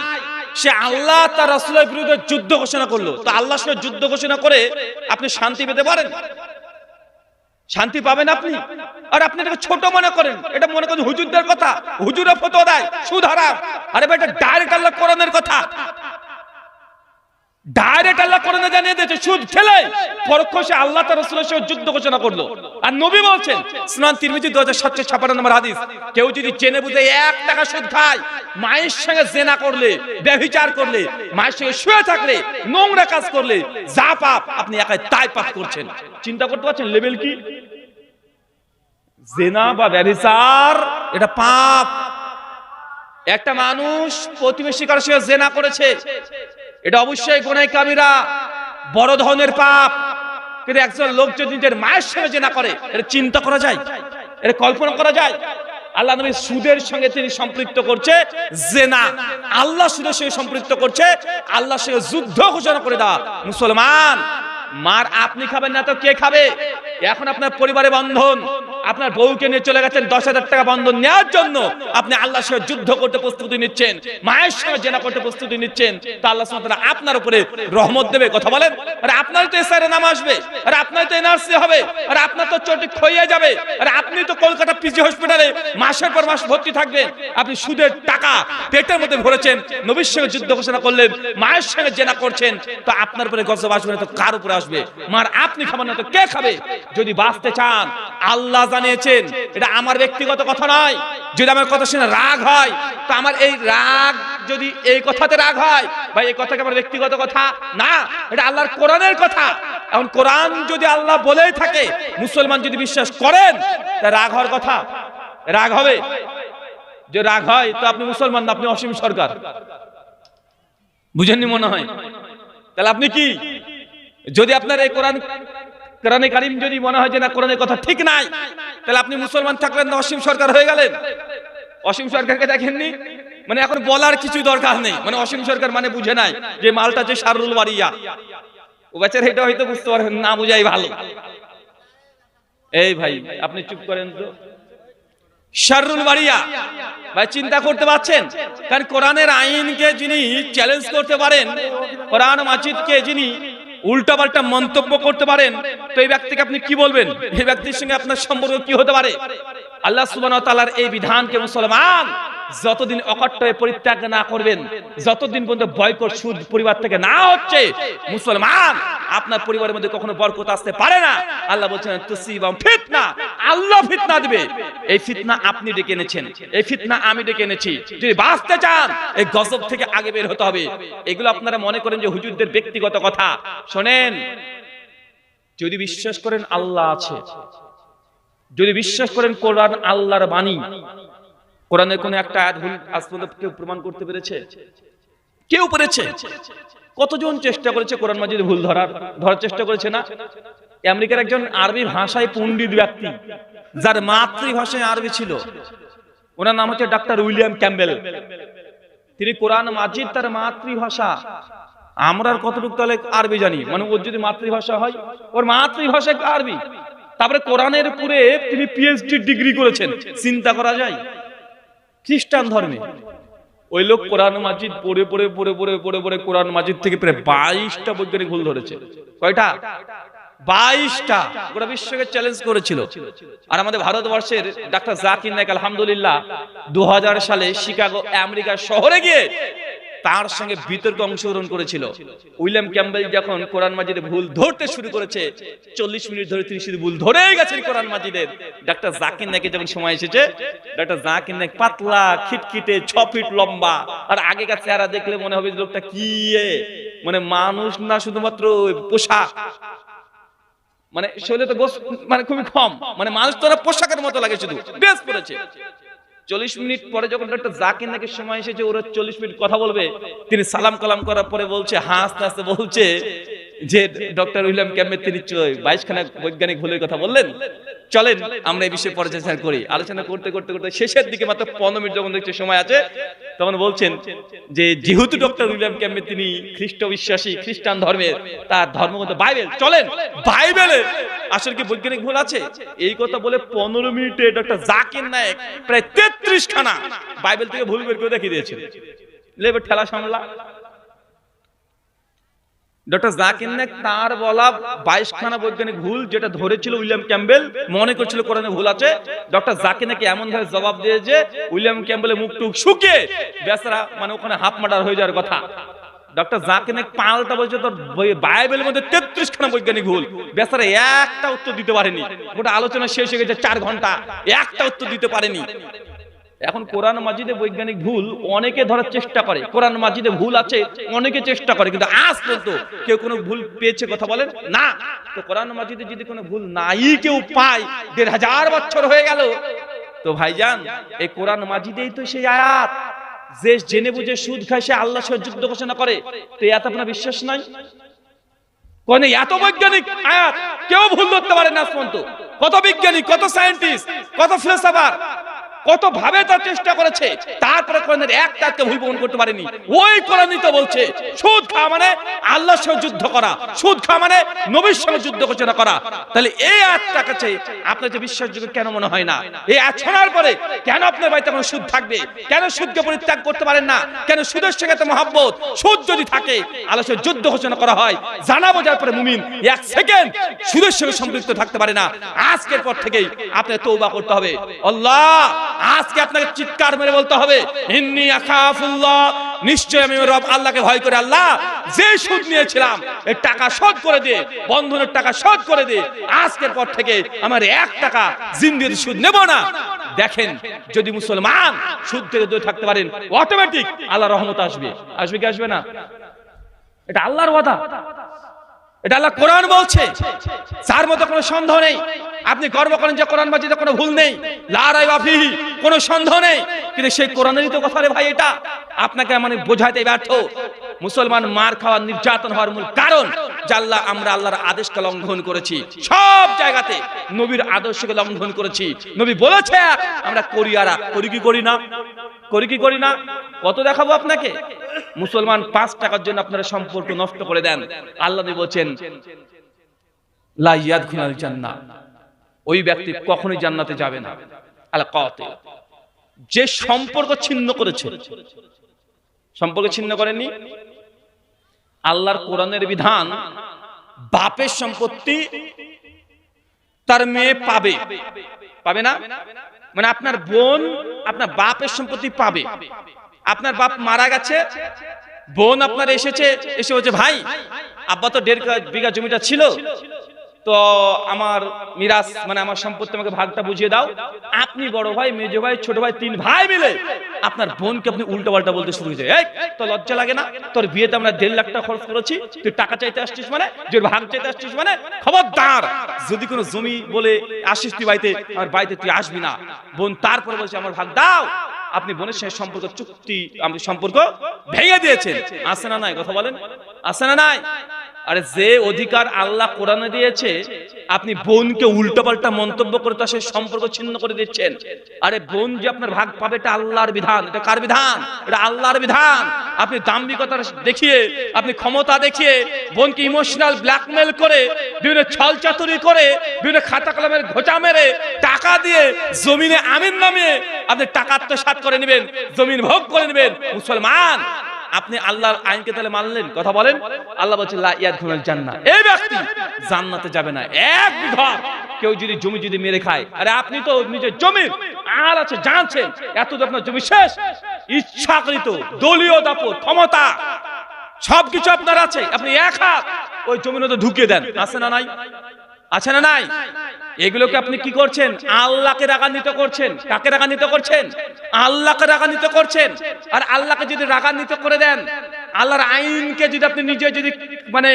Speaker 1: সে আল্লাহ তার রাসূলের বিরুদ্ধে যুদ্ধ ঘোষণা করলো। তো আল্লাহর সাথে যুদ্ধ ঘোষণা করে আপনি শান্তি পেতে পারেন? শান্তি পাবেন আপনি? আর আপনি এটাকে ছোট মনে করেন, এটা মনে করেন হুজুরদের কথা, হুজুরা ফতোয়া দেয় সুদ হারাম। আরে ভাই, এটা ডাইরেক্ট আল্লাহ কোরআনের কথা, ডাইরেক্ট আল্লাহ কোরআনে জানিয়ে দিয়েছে সুদ খেলে পরোক্ষে আল্লাহ তার রাসূলের সাথে যুদ্ধ ঘোষণা করলো। আর নবী বলছেন, সুনান তিরমিজি 2756 নম্বর হাদিস, কেউ যদি জেনে বুঝে 1 টাকা সুদ খায়, মায়ের সঙ্গে জিনা করলে, ব্যভিচার করলে, মায়ের সঙ্গে শুয়ে থাকলে, নোংরা কাজ করলে যা পাপ আপনি একাই তাই পাপ করছেন। চিন্তা করতে পারছেন লেভেল কি? জিনা বা ব্যভিচার এটা পাপ। একটা মানুষ প্রতিবেশী কারোর সঙ্গে জিনা করেছে, এটা অবশ্যই গুনাহ কাবীরা, বড় ধরনের পাপ। কিন্তু একজন লোক যদি নিজের মায়ের সঙ্গে জিনা করে, এটা চিন্তা করা যায়? এটা কল্পনা করা যায়? আল্লাহ নবী সুদের সঙ্গে তিনি সম্পৃক্ত করছে জিনা, আল্লাহ সুদের সঙ্গে সম্পৃক্ত করছে, আল্লাহর সঙ্গে যুদ্ধ ঘোষণা করে দেওয়া। মুসলমান, মার আপনি খাবেন না তো কে খাবে? এখন আপনার পরিবারে বন্ধন, আপনার বউকে নিয়ে চলে গেছেন 10,000 টাকা বন্ধন নেওয়ার জন্য, আপনি আল্লাহর সঙ্গে যুদ্ধ করতে প্রস্তুতি নিচ্ছেন, মায়ের সঙ্গে জেনা করতে প্রস্তুতি নিচ্ছেন, তা আল্লাহ সুবহানাহু ওয়া তাআলা আপনার উপরে রহমত দেবে? কথা বলেন। আর আপনার তো এসআরে নাম আসবে, আর আপনার তো এনআরসি হবে, আর আপনার তো চটি খইয়ে যাবে, আর আপনি তো কলকাতা পিজি হসপিটালে মাসের পর মাস ভর্তি থাকবেন। আপনি সুদের টাকা পেটের মধ্যে ভরেছেন, নবীর সঙ্গে যুদ্ধ ঘোষণা করলেন, মায়ের সঙ্গে জেনা করছেন, তো আপনার উপরে গজব আসবে না তো কার উপরে আসবে? মার আপনি খাবেন না তো কে খাবে? যদি বাঁচতে চান, আল্লাহ জানিয়েছেন, এটা আমার ব্যক্তিগত কথা নয়। যদি আমার কথা শুনে রাগ হয়, তো আমার এই রাগ যদি এই কথাতে রাগ হয়, ভাই এই কথাকে আমার ব্যক্তিগত কথা না, এটা আল্লাহর কোরআনের কথা। এখন কোরআন যদি আল্লাহ বলেই থাকে, মুসলমান যদি বিশ্বাস করেন, তা রাগ হওয়ার কথা? রাগ হবে? যে রাগ হয় তো আপনি মুসলমান না, আপনি অসীম সরকার। বুঝেননি মনে হয়? তাহলে আপনি কি? যদি আপনার এই কোরআনে কারীম যদি মনে হয় যে না কোরআনের কথা ঠিক নাই, তাহলে আপনি মুসলমান থাকলেন না অসীম সরকার হয়ে গেলেন? অসীম সরকারকে দেখেননি? মানে এখন বলার কিছু দরকার নেই, মানে অসীম সরকার মানে বুঝে নাই যে মালটা যে শাররুল বারিয়া, ও বেচারা এটা হয়তো বুঝতে পারবেন না, বুঝাই ভালো। এই ভাই আপনি চুপ করেন তো। শাররুল বারিয়া ভাই, চিন্তা করতে পারছেন? কারণ কোরআনের আইনকে যিনি চ্যালেঞ্জ করতে পারেন, কোরআন মাজিদকে যিনি উল্টাপাল্টা মন্তব্য করতে পারেন, তো এই ব্যক্তিকে আপনি কি বলবেন? এই ব্যক্তির সঙ্গে আপনার সম্পর্ক কি হতে পারে? আল্লাহ সুবহানাহু ওয়া তাআলার এই বিধানকে মুসলমান যতদিন অকট্ট হয়ে পরিত্যাগ না করবেন, যতদিন পর্যন্ত বয়কট সুদ পরিবার থেকে না হচ্ছে, মুসলমান আপনার পরিবারের মধ্যে কখনো বরকত আসতে পারে না। আল্লাহ বলছেন তুসিবাম ফিতনা, আল্লাহ ফিতনা দিবে। এই ফিতনা আপনি ডেকে এনেছেন, এই ফিতনা আমি ডেকে এনেছি। যদি বাঁচতে চান এই গজব থেকে আগে বের হতে হবে। এগুলো আপনারা মনে করেন যে হুজুরদের ব্যক্তিগত কথা। শোনেন, যদি বিশ্বাস করেন আল্লাহ আছে, যদি বিশ্বাস করেন কোরআন আল্লাহর বাণী, কোরআনের কোন একটা আয়াত ভুল আজ পর্যন্ত কেউ প্রমাণ করতে পেরেছে? কেউ পেরেছে? কতজন চেষ্টা করেছে কোরআন মাজিদ ভুল ধরার চেষ্টা করেছে না? আমেরিকার একজন আরবি ভাষায় পণ্ডিত ব্যক্তি, যার মাতৃভাষায় আরবি ছিল, ওনার নাম হচ্ছে ডাক্তার উইলিয়াম ক্যাম্বেল। তিনি কোরআন মাজিদ তার মাতৃভাষা, আমরা আর কতটুকু তাহলে আরবি জানি, মানে ওর যদি মাতৃভাষা হয়, ওর মাতৃভাষা আরবি, তারপরে কোরআনের উপরে তিনি পিএইচডি ডিগ্রি করেছেন। চিন্তা করা যায়? খ্রিস্টান ধর্মে ওই লোক কোরআন মাজিদ পড়ে পড়ে পড়ে পড়ে পড়ে পড়ে কোরআন মাজিদ থেকে প্রায় 22টা বৈজ্ঞানিক ভুল ধরেছে। কয়টা? 22টা। গোটা বিশ্বকে চ্যালেঞ্জ করেছিল। আর আমাদের ভারতবর্ষের ডাক্তার জাকির নায়েক আলহামদুলিল্লাহ 2000 সালে শিকাগো আমেরিকা শহরে গিয়ে তার সঙ্গে বিতর্কে অংশগ্রহণ করেছিল। উইলিয়াম ক্যাম্বেল যখন কোরআন মাজিদে ভুল ধরতে শুরু করেছে, 40 মিনিট ধরে তিনি শুধু ভুল ধরেই গেছেন কোরআন মাজিদের। ডাক্তার জাকির নায়েকের যখন সময় এসেছে, ডাক্তার জাকির নায়েক পাতলা, খিটখিটে, 6 ফিট লম্বা, আর আগেকার চেহারা দেখলে মনে হবে লোকটা কি মানে মানুষ না, শুধুমাত্র পোশাক, মানে শরীরে তো মানে খুবই কম, মানে মানুষ তো পোশাকের মতো লাগে, শুধু ড্রেস পরেছে। 40 মিনিট পরে যখন ডাক্তার জাকির নায়েকের সময় এসেছে, ওরা 40 মিনিট কথা বলবে, তিনি সালাম কালাম করার পরে বলছে, হাসতে হাসতে বলছে যে ডক্টর উইলিয়াম ক্যাম্বেল তিনি 22খানা বৈজ্ঞানিক ভুলের কথা বললেন, চলেন আমরা এই বিষয়ে পর্যালোচনা করি। আলোচনা করতে করতে করতে শেষের দিকে মাত্র 15 মিনিট যখন দেখছে সময় আছে, তখন বলছেন যে যেহেতু ডক্টর উইলিয়াম ক্যাম্বেল তিনি খ্রিস্ট বিশ্বাসী, খ্রিস্টান ধর্মের, তার ধর্মগ্রন্থ বাইবেল, চলেন বাইবেলের আসলে কি বৈজ্ঞানিক ভুল আছে। এই কথা বলে 15 মিনিটে ডক্টর জাকির নায়েক প্রায় 33খানা বাইবেল থেকে ভুল বের করে দেখিয়ে দিয়েছে। লেবে ঠেলা সামলা। ডক্টর জাকির নায়েক তার বলা 22খানা বৈজ্ঞানিক ভুল যেটা ধরেছিল উইলিয়াম ক্যাম্বেল, মনে করছিল কোরআনে ভুল আছে, ডক্টর জাকির নায়েক এমন ভাবে জবাব দিয়ে যে উইলিয়াম ক্যাম্বেলের মুখ টুক শুকিয়ে বেচারা মানে ওখানে হাফ মার্ডার হয়ে যাওয়ার কথা। ডক্টর জাকির নায়েক পাল্টা বলছে তোর বাইবেলের মধ্যে 33খানা বৈজ্ঞানিক ভুল, বেচারা একটা উত্তর দিতে পারেনি। গোটা আলোচনা শেষ হয়ে গেছে 4 ঘন্টা, একটা উত্তর দিতে পারেনি। এখন কোরআন মাজিদে বৈজ্ঞানিক ভুল অনেকে ধরার চেষ্টা করে, কোরআন মাজিদে ভুল আছে অনেকে চেষ্টা করে, কিন্তু আজ পর্যন্ত কেউ কোনো ভুল পেয়েছে কথা বলেন না। তো কোরআন মাজিদে যদি কোনো ভুল নাই কেউ পায়, 1500 বছর হয়ে গেল, তো ভাইজান এই কোরআন মাজিদেই তো সেই আয়াত যে জেনে বুঝে সুদ খায় সে আল্লাহর সাথে যুদ্ধ ঘোষণা করে। তো এত আপনার বিশ্বাস নাই? কোন এত বৈজ্ঞানিক আয়াত কেউ ভুল ধরতে পারে না পর্যন্ত। কত বিজ্ঞানী, কত সায়েন্টিস্ট, কত ফিলোসফার কত ভাবে তার চেষ্টা করেছে, তারপরে কোরআনের একটা ভুল প্রমাণ করতে পারেনি। ওই কোরআনই তো বলছে সুদ খাওয়া মানে আল্লাহর সঙ্গে যুদ্ধ করা, সুদ খাওয়া মানে নবীর সঙ্গে যুদ্ধ ঘোষণা করা। তাহলে এই আয়াতটার কাছে আপনার যে বিশ্বাসযোগ্য কেন মনে হয় না? এই আয়াত শোনার পরে কেন আপনার বাড়িতে কোনো সুদ থাকবে? কেন সুদকে পরিত্যাগ করতে পারেন না? কেন সুদের সঙ্গে এত মহব্বত? সুদ যদি থাকে আল্লাহর সঙ্গে যুদ্ধ ঘোষণা করা হয়, জানা বোঝার পরে মুমিন 1 সেকেন্ড সুদের সঙ্গে সম্পৃক্ত থাকতে পারে না। আজকের পর থেকেই আপনাকে তওবা করতে হবে। আল্লাহ আজকে আপনাকে চিৎকার মেরে বলতে হবে, ইন্নী আখাফুল্লাহ, নিশ্চয় আমি রব আল্লাহকে ভয় করে। আল্লাহ যে সুদ নিয়েছিলাম এই টাকা শোধ করে দে, বন্ধনের টাকা শোধ করে দে। আজকের পর থেকে আমার 1 টাকা জিন্দেগিতে সুদ নেব না। দেখেন যদি মুসলমান সুদ থেকে দূরে থাকতে পারেন, অটোমেটিক আল্লাহর রহমত আসবে। আসবে কি আসবে না? এটা আল্লাহর ওয়াদা, এটা আল্লাহ কোরআন বলছে, যার মধ্যে কোনো সন্দেহ নেই। আপনি গর্ব করেন যে কোরআন মাজিদে কোনো ভুল নেই, লা রাইবা ফিহি, কোনো সন্দেহ নেই, কিন্তু সেই কোরআনেরই তো কথা রে ভাই। এটা আপনাকে মানে বোঝাতে ব্যর্থ। মুসলমান মার খাওয়া, নির্যাতন হওয়ার মূল কারণ যে আমরা আল্লাহর আদেশকে লঙ্ঘন করেছি। সব জায়গাতে নবীর আদর্শকে লঙ্ঘন করেছি। নবী বলেছে আমরা করি, আর করি কি করি না? করি কি করি না? কত দেখাবো আপনাকে? মুসলমান 5 টাকার জন্য আপনারা সম্পর্ক নষ্ট করে দেন। আল্লাহ নবী বলেন লা ইয়াদখুলুল জান্নাহ, ওই ব্যক্তি কখনোই জান্নাতে যাবে না। আল কাতিল, যে সম্পর্ক ছিন্ন করেছে। সম্পর্ক ছিন্ন করেননি? আল্লাহর কোরআনের বিধান, বাপের সম্পত্তি তার মেয়ে পাবে, পাবে না? মানে আপনার বোন আপনার বাপের সম্পত্তি পাবে। আপনার বাপ মারা গেছে, বোন আপনার এসে বলছে ভাই আব্বা তো 1.5 বিঘা জমিটা ছিল, তো আমার মিরাস মানে আমার সম্পত্তি আমাকে ভাগটা বুঝিয়ে দাও। আপনি বড় ভাই, মেজো ভাই, ছোট ভাই 3 ভাই মিলে আপনার বোনকে আপনি উল্টা পাল্টা বলতে শুরু হয়ে যায়। এই তো লজ্জা লাগে না? তোর বিয়েতে আমরা 1.5 লাখ টাকা খরচ করেছি, তুই টাকা চাইতে আসছিস মানে, যে ভাগ চাইতে আসছিস মানে? খবরদার, যদি কোনো জমি বলে আসিস তুই বাড়িতে, আর বাড়িতে তুই আসবি না। বোন তারপরে বলছে আমার ভাগ দাও। আপনি বোনের সাথে সম্পর্ক চুক্তি, আপনি সম্পর্ক ভেঙে দিয়েছেন। আছে না নাই? কথা বলেন, আছে না নাই? আরে যে অধিকার আল্লাহ কোরআনে দিয়েছে, আপনি বোনকে উল্টোপাল্টা মন্তব্য করে তার সাথে সম্পর্ক ছিন্ন করে দিচ্ছেন। আরে বোন যে আপনার ভাগ পাবে এটা আল্লাহর বিধান। এটা কার বিধান? এটা আল্লাহর বিধান। আপনি দাম্ভিকতা দেখিয়ে, আপনি ক্ষমতা দেখিয়ে বোনকে ইমোশনাল ব্ল্যাকমেল করে, বিভিন্ন ছলচাতুরি করে, বিভিন্ন খাতা কলমের ঘোচা মেরে, টাকা দিয়ে জমিনে আমিন নামিয়ে আপনি টাকা আত্মসাৎ করে নেবেন, জমিন ভোগ করে নেবেন। মুসলমান, আপনি আল্লাহর আইনকে তাহলে মানলেন? কথা বলেন। আল্লাহ বলছেন লা ইয়াদখুলুল জান্নাহ, এই ব্যক্তি জান্নাতে যাবে না। এক বিঘা কেউ যদি জমি যদি মেরে খায়, আরে আপনি তো নিজের জমি আর আছে জানছেন, এত আপনার জমি শেষ, ইচ্ছাকৃত দলীয় দাপট ক্ষমতা সবকিছু আপনার আছে, আপনি এক হাত ওই জমির মধ্যে ঢুকিয়ে দেন। আছে না নাই? আছে না নাই? এগুলোকে আপনি কি করছেন? আল্লাহকে রাগান্বিত করছেন। কাকে রাগান্বিত করছেন? আল্লাহকে রাগান্বিত করছেন। আর আল্লাহকে যদি রাগান্বিত করে দেন, আল্লাহর আইনকে যদি আপনি নিজে যদি মানে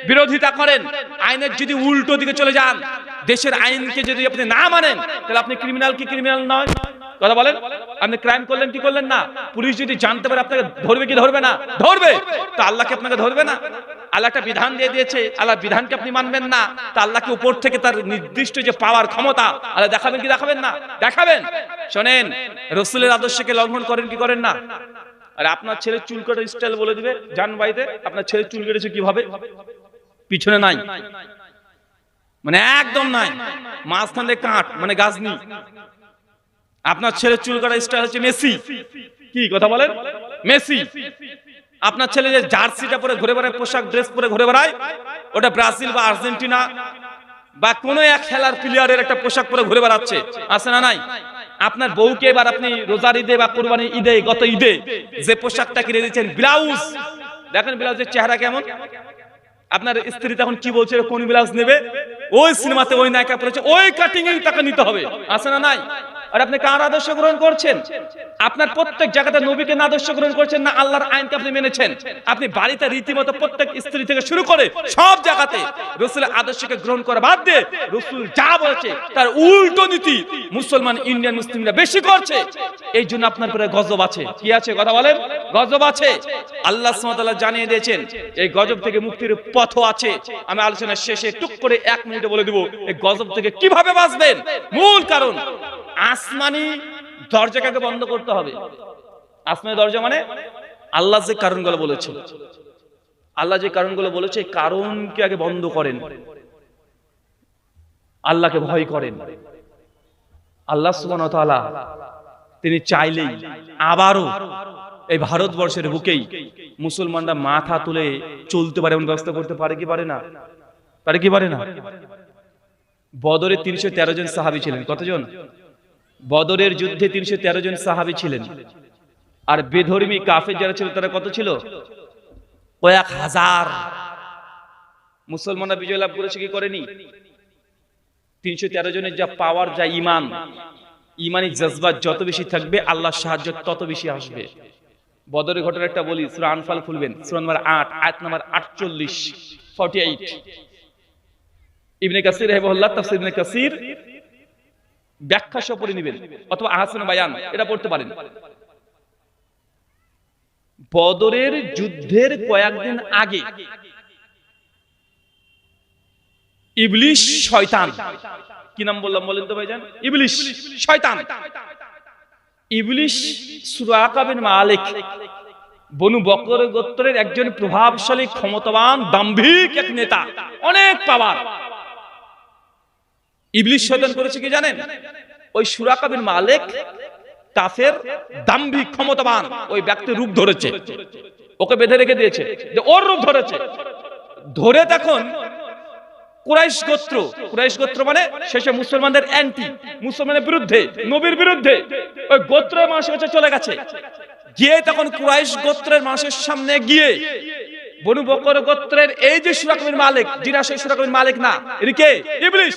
Speaker 1: বিরোধিতা করেন, আইনের যদি উল্টো দিকে চলে যান, দেশের আইনকে যদি আপনি না মানেন, তাহলে আপনি ক্রিমিনাল কি ক্রিমিনাল নয়? কথা বলেন। আপনি ক্রাইম করলেন কি করলেন না? পুলিশ যদি জানতে পারে আপনাকে ধরবে কি ধরবে না? ধরবে। তো আল্লাহকে আপনাকে ধরবে না? আল্লাহ একটা বিধান দিয়ে দিয়েছে, আল্লাহ বিধানকে আপনি মানবেন না, তা আল্লাহকে উপর থেকে তার নির্দিষ্ট যে পাওয়ার ক্ষমতা আল্লাহ দেখাবেন কি দেখাবেন না? দেখাবেন। শোনেন, রাসূলের আদর্শকে লঙ্ঘন করেন কি করেন না? আর আপনার ছেলে চুল কাটার স্টাইল বলে দিবে, জান বাড়িতে আপনার ছেলে চুল কেটেছে কিভাবে, পিছনে নাই, মানে একদম নাই, মাঝখানে কাট মানে গাজনি। আপনার ছেলে চুল কাটার স্টাইল হচ্ছে মেসি। কি কথা বলেন? মেসি। আপনার ছেলে যে জার্সিটা পরে ঘুরে বেড়ায়, পোশাক ড্রেস পরে ঘুরে বেড়ায়, ওটা ব্রাজিল বা আর্জেন্টিনা বা কোনো এক খেলার প্লেয়ারের একটা পোশাক পরে ঘুরে বেড়াচ্ছে। আছে না নাই? আপনার বউকে এবার আপনি রোজার ঈদে বা কুরবানি ঈদে, গত ঈদে যে পোশাকটা কিনে দিয়েছেন, ব্লাউজ, দেখেন ব্লাউজের চেহারা কেমন। আপনার স্ত্রী তখন কি বলছে, কোন ব্লাউজ নেবে? ওই সিনেমাতে ওই নায়িকা পড়েছে, ওই কাটিং এর টাকা নিতে হবে। আছে না নাই? আর আপনি কার আদর্শ গ্রহণ করছেন? আপনার প্রত্যেক জায়গাতে নবীকে না আদর্শ গ্রহণ করছেন না আল্লাহর আইনকে আপনি মেনেছেন। আপনি বাড়িতে রীতিমতো প্রত্যেক স্ত্রী থেকে শুরু করে সব জায়গাতে রাসূলের আদর্শকে গ্রহণ করা বাদ দিয়ে রাসূল যা বলেছে তার উল্টো নীতি মুসলমান ইন্ডিয়ান মুসলিমরা বেশি করছে। এই জন্য আপনার পরে গজব আছে। কি আছে? কথা বলেন। গজব আছে। আল্লাহ সুবহানাহু ওয়া তাআলা জানিয়ে দিয়েছেন এই গজব থেকে মুক্তির পথও আছে। আমি আলোচনার শেষে টুক করে 1 মিনিটে বলে দেব এই গজব থেকে কিভাবে বাঁচবেন। মূল কারণ, আসমানি দরজাকে বন্ধ করতে হবে। আসমানি দরজা মানে আল্লাহ যে কারণগুলো বলেছে, আল্লাহ যে কারণগুলো বলেছে, কারণকে আগে বন্ধ করেন, আল্লাহকে ভয় করেন। আল্লাহ সুবহানাহু ওয়া তাআলা তিনি চাইলেই আবারও এই ভারতবর্ষের বুকেই মুসলমানরা মাথা তুলে চলতে পারে এমন ব্যবস্থা করতে পারে কি পারে না? পারে কি পারে না? বদরে 313 জন সাহাবী ছিলেন। কতজন? বদরের যুদ্ধে 313 জন সাহাবী ছিলেন। আর বেধর্মী কাফের যারা ছিল তারা কত ছিল? কয়েক হাজার। মুসলমানরা বিজয় লাভ করেছে কি করেনি? 313 জনের যা পাওয়ার, যা ঈমান, ঈমানি জজবা যত বেশি থাকবে আল্লাহর সাহায্য তত বেশি আসবে। বদরের ঘটনা একটা বলি, সূরা আনফাল খুলবেন, সূরা নম্বর 8 আয়াত নম্বর 48 48। ইবনে কাসির রাহিমাহুল্লাহ তাফসীর ইবনে কাসির ব্যাখ্যা সহ পড়ে নেবেন, অথবা আহসান বায়ান এটা পড়তে পারেন। বদরের যুদ্ধের কয়েকদিন আগে ইবলিস শয়তান, কি নাম বললাম বলেন তো ভাইজান? ইবলিস শয়তান। ইবলিস সুরাকা বিন মালিক, বনু বকর গোত্রের একজন প্রভাবশালী, ক্ষমতাবান, দাম্ভিক এক নেতা, অনেক পাওয়ার। ইবলিস শয়তান করেছে কি জানেন? ওই সুরাকা বিন মালিক কাফের, দাম্ভিক, ক্ষমতাবান ওই ব্যক্তির রূপ ধরেছে, ওকে বেঁধে রেখে দিয়েছে, যে ওর রূপ ধরেছে। ধরে তখন কুরাইশ গোত্র, কুরাইশ গোত্র মানে শেষে মুসলমানদের অ্যান্টি, মুসলমানের বিরুদ্ধে, নবীর বিরুদ্ধে, ওই গোত্রের মানুষের কাছে চলে গেছে। গিয়ে তখন কুরাইশ গোত্রের মানুষের সামনে গিয়ে বনু বকর গোত্রের এই যে সুরাকা বিন মালিক, যিনি সেই সুরাকা বিন মালিক না, ইনি কে? ইবলিস।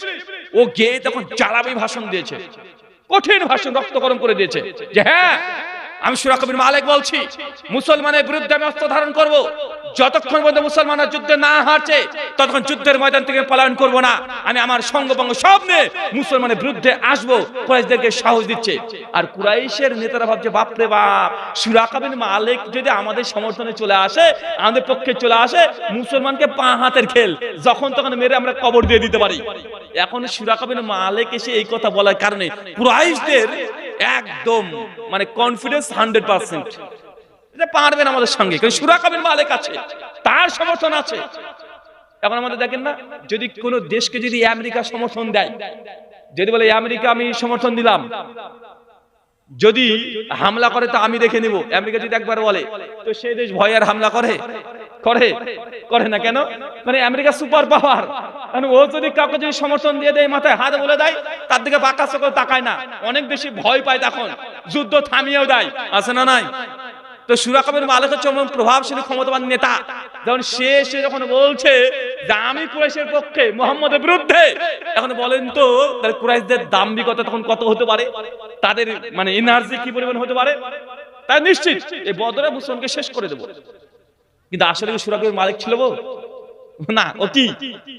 Speaker 1: ও গিয়ে তখন জ্বালামি ভাষণ দিয়েছে, কঠিন ভাষণ, রক্ত গরম করে দিয়েছে যে হ্যাঁ আমি সূরা কবির মালিক বলছি, মুসলমানের বিরুদ্ধে আমি অস্ত্র ধারণ করব। যতক্ষণ পর্যন্ত মুসলমানরা যুদ্ধে না হারছে ততক্ষণ যুদ্ধের ময়দান থেকে পলায়ন করব না। আমি আমার সঙ্গবঙ্গ সব নিয়ে মুসলমানের বিরুদ্ধে আসবো। কুরাইশদেরকে সাহস দিচ্ছে। আর কুরাইশের নেতারা ভাবছে, বাপরে বাপ, সূরা কবির মালিক যদি আমাদের সমর্থনে চলে আসে, আমাদের পক্ষে চলে আসে, মুসলমানকে পা হাতের খেল, যখন তখন মেরে আমরা কবর দিয়ে দিতে পারি। এখন সূরা কবির মালিক এসে এই কথা বলার কারণে কুরাইশদের একদম মানে কনফিডেন্স 100%, এটা পারবেন আমাদের সঙ্গে, কারণ সূরা কবির মালিক আছে, তার সমর্থন আছে। এখন আমাদের দেখেন না, যদি কোন দেশকে যদি আমেরিকা সমর্থন দেয়, যদি বলে আমেরিকা আমি সমর্থন দিলাম, যদি হামলা করে তো আমি দেখে নিব, আমেরিকা যদি একবার বলে, তো সেই দেশ ভয় আর হামলা করে করে করে না কেন? মানে আমেরিকা সুপার পাওয়ার, মানে ও যদি কাউকে যদি সমর্থন দিয়ে দেয়, মাথায় হাত বলে দেয়, তার দিকে বাঁকা চোখে তাকায় না, অনেক বেশি ভয় পায়, তখন যুদ্ধ থামিয়েও দেয়, আছে না নাই? তো সূরা কবির মালিক হচ্ছে প্রভাবশালী ক্ষমতাবান নেতা, যখন সে যখন বলছে যে আমি কুরাইশের পক্ষে, মুহাম্মদের বিরুদ্ধে, এখন বলেন তো কুরাইশদের দাম্ভিকতা তখন কত হতে পারে, তাদের মানে এনার্জি কি পরিমাণ হতে পারে। তাই নিশ্চিত এই বদরে মুসলমানকে শেষ করে দেব। কিন্তু আসলে সূরা কবির মালিক ছিল না, ও কি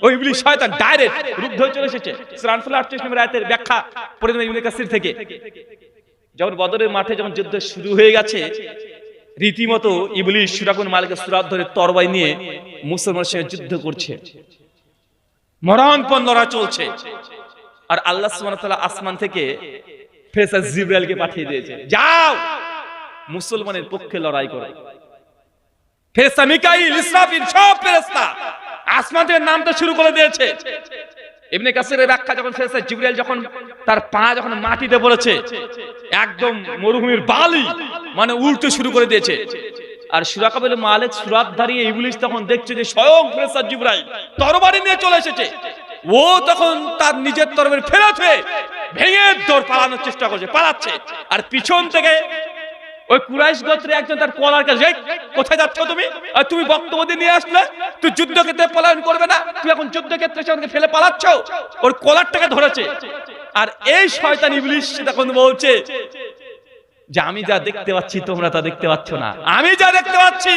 Speaker 1: ওই ইবলিস শয়তান ডাইরেক্ট রূপ ধরে চলে এসেছে। সূরা আনফাল 38 নম্বর আয়াতের ব্যাখ্যা পড়ে দেবেন ইবনে কাসির থেকে। যখন বদরের মাঠে যখন যুদ্ধ শুরু হয়ে গেছে, রীতিমতো ইবলিস সূরা কবির মালিকের সুরাত ধরে তরবারি নিয়ে মুসলমানের সঙ্গে যুদ্ধ করছে, মরণপণ লড়াই চলছে। আর আল্লাহ সুবহানাহু ওয়া তাআলা আসমান থেকে ফেরেশতা জিবরাইলকে পাঠিয়ে দিয়েছে, যাও মুসলমানের পক্ষে লড়াই করো। ফেরেশতা মিকাইল, ইসরাফিল সব ফেরেশতা আসমান থেকে নামতে শুরু করে দিয়েছে। ইবনে কাসিরের ব্যাখ্যা, যখন ফেরেশতা জিবরাইল যখন তার পা যখন মাটিতে পড়েছে, একদম মরুভূমির বালি মানে উল্টে শুরু করে দিয়েছে। আর সূরা কবির মালিক সূরাত দাঁড়িয়ে ইবলিস তখন দেখছে যে স্বয়ং ফেরেশতা জিবরাইল তরবারি নিয়ে চলে এসেছে। ও তখন তার নিজের তরবারি ফেরাতে ভেঙে দৌড় পালানোর চেষ্টা করছে, পালাচ্ছে। আর পিছন থেকে ওই কুরাইশ গোত্রের একজন তার কলার কাছে, কোথায় যাচ্ছ তুমি? আর তুমি বক্তব্য দিয়ে নিয়ে আসলে তুই যুদ্ধক্ষেত্রে পলায়ন করবে না, তুই এখন যুদ্ধক্ষেত্রে সেখানে ফেলে পালাচ্ছ। ওর কলারটাকে ধরেছে। আর এই শয়তান ইবলিস তখন বলছে যে আমি যা দেখতে পাচ্ছি তোমরা তা দেখতে পাচ্ছ না, আমি যা দেখতে পাচ্ছি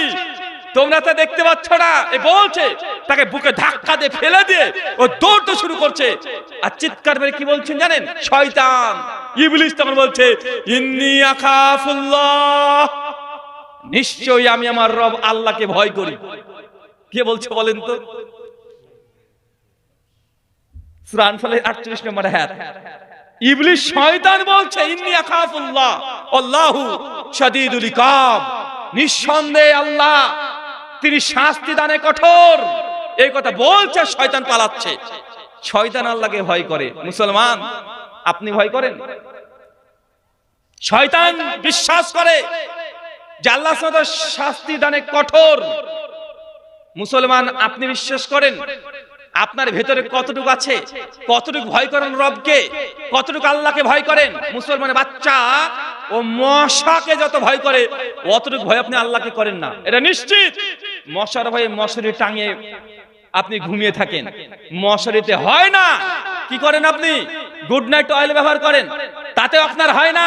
Speaker 1: তোমরা তা দেখতে পাচ্ছ না। এ বলছে, তাকে বুকে ধাক্কা দিয়ে ফেলে দিয়ে ও দৌড়তে শুরু করছে। আর চিৎকার মেরে কি বলছেন জানেন? শয়তান ইবলিস তখন বলছে, ইন্নী আখাফুল্লাহ, নিশ্চয়ই আমি আমার রব আল্লাহকে ভয় করি। কে বলছে বলেন তো? সূরা আনফালের 38 নম্বর আয়াত। ইবলিস শয়তান বলছে, ইন্নী আখাফুল্লাহ আল্লাহু শাদীদুল ইকাব, নিঃসন্দেহে আল্লাহ তিনি শাস্তি দানে কঠোর। এই কথা বলছে, শয়তান পালাচ্ছে। শয়তান আল্লাহকে ভয় করে। মুসলমান, আপনি ভয় করেন? শয়তান বিশ্বাস করে যে আল্লাহ শাস্তি দানে কঠোর। মুসলমান, আপনি বিশ্বাস করেন? আপনার ভেতরে কতটুকু আছে? কতটুকু ভয় করেন রবকে? কতটুকু আল্লাহকে ভয় করেন? মুসলমানের বাচ্চা ও মশাকে যত ভয় করে, অতটুকু ভয় আপনি আল্লাহকে করেন না, এটা নিশ্চিত। মশার ভয়ে মশারি টাঙিয়ে আপনি ঘুমিয়ে থাকেন, মশারিতে হয় না। কি করেন আপনি? গুড নাইট অয়েল ব্যবহার করেন, তাতেও আপনার হয় না।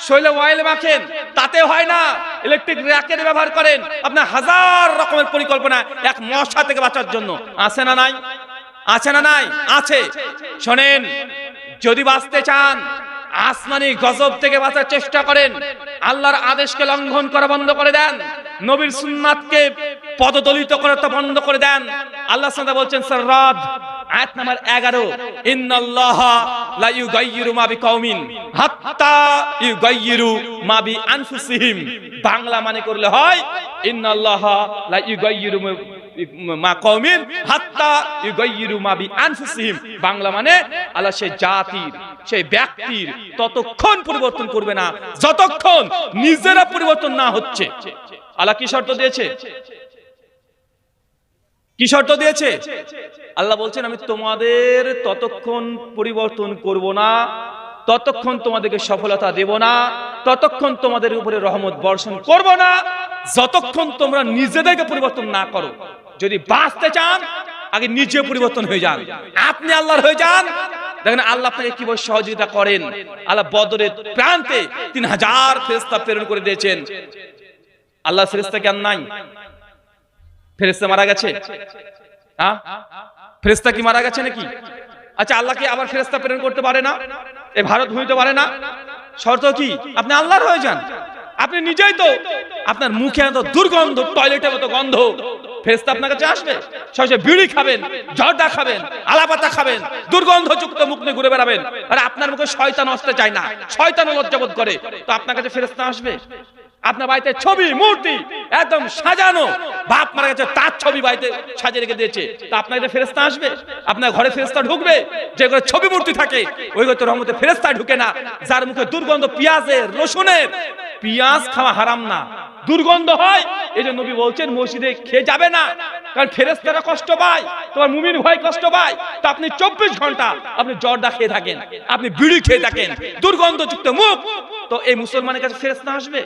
Speaker 1: শৈলে অয়েল মাখেন, তাতে হয় না। ইলেকট্রিক র্যাকেট ব্যবহার করেন, আপনার হাজার রকমের পরিকল্পনা এক মশা থেকে বাঁচার জন্য। আছে না নাই? আছে না নাই? আছে। শোনেন, যদি বাঁচতে চান, আসমানি গজব থেকে বাঁচার চেষ্টা করেন, আল্লাহর আদেশকে লঙ্ঘন করা বন্ধ করে দেন, নবীর সুন্নাতকে পদদলিত করা বন্ধ করে দেন। আল্লাহ সুবহানাহু বলছেন সূরা আয়াত নাম্বার 11, ইন্নাল্লাহা লা ইউগাইয়িরু মা বিকাউমিন হাত্তা ইউগাইয়িরু মা বিআনফুসিহিম। বাংলা মানে করলে হয়, ইন্নাল্লাহা লা ইউগাইয়িরু মা কওমিন হাত্তা ইউগাইয়িরু মা বিআনফুসিহিম। বাংলা মানে আল্লাহ সেই জাতির, সেই ব্যক্তির ততক্ষণ পরিবর্তন করবে না যতক্ষণ নিজেরা পরিবর্তন না হচ্ছে। আল্লাহ কি শর্ত দিয়েছে? কি শর্ত দিয়েছে? আল্লাহ বলছেন, আমি তোমাদের ততক্ষণ পরিবর্তন করব না, ততক্ষণ তোমাদেরকে সফলতা দেব না, ততক্ষণ তোমাদের উপরে রহমত বর্ষণ করব না, যতক্ষণ তোমরা নিজেদেরকে পরিবর্তন না করো। যদি বাঁচতে চান, আগে নিজে পরিবর্তন হয়ে যান। আপনি আল্লাহর হয়ে যান, দেখেন আল্লাহ আপনাকে কিভাবে সহযোগিতা করেন। আল্লাহ বদরের প্রান্তে 3000 ফেরেশতা প্রেরণ করে দিয়েছেন। আল্লাহ ফেরেশতা কেন নাই? ফেরেশতা মারা গেছে? হ্যাঁ, ফেরেশতা কি মারা গেছে নাকি? আচ্ছা, আল্লাহ কি আবার ফেরেশতা প্রেরণ করতে পারে না? এই ভারত হইতে পারে না? শর্ত কি? আপনি আল্লাহর হয়ে যান। আপনি নিজেই তো, আপনার মুখে এত দুর্গন্ধ, টয়লেটের মতো গন্ধ, ফেরেশতা আপনার কাছে আসবে? সবসময় বিড়ি খাবেন, জর্দা খাবেন, আলাপাতা খাবেন, দুর্গন্ধযুক্ত মুখ নিয়ে ঘুরে বেড়াবেন, আর আপনার মুখে শয়তান আসতে চায় না, শয়তানও লজ্জাবোধ করে, তো আপনার কাছে ফেরেশতা আসবে? আপনার বাড়িতে ছবি মূর্তি একদম সাজানো, বাপ মারা গেছে তার ছবি বাড়িতে সাজিয়ে রেখে দিয়েছে, তা আপনার কাছে ফেরেশতা আসবে? আপনার ঘরে ফেরেশতা ঢুকবে? যে ঘরে ছবি মূর্তি থাকে ওই ঘরে তো রহমতে ফেরেশতা ঢুকে না। যার মুখে দুর্গন্ধ, পেঁয়াজের, রসুনের, পেঁয়াজ খাওয়া হারাম না, দুর্গন্ধ হয়, এই জন্য নবী বলছেন মসজিদে খেয়ে যাবে না, কারণ ফেরেশতারা কষ্ট পায়, তোমার মুমিন ভাই কষ্ট পায়। তো আপনি 24 ঘন্টা আপনি জর্দা খেয়ে থাকেন, আপনি বিড়ি খেয়ে থাকেন, দুর্গন্ধযুক্ত মুখ, তো এই মুসলমানের কাছে ফেরেশতা আসবে?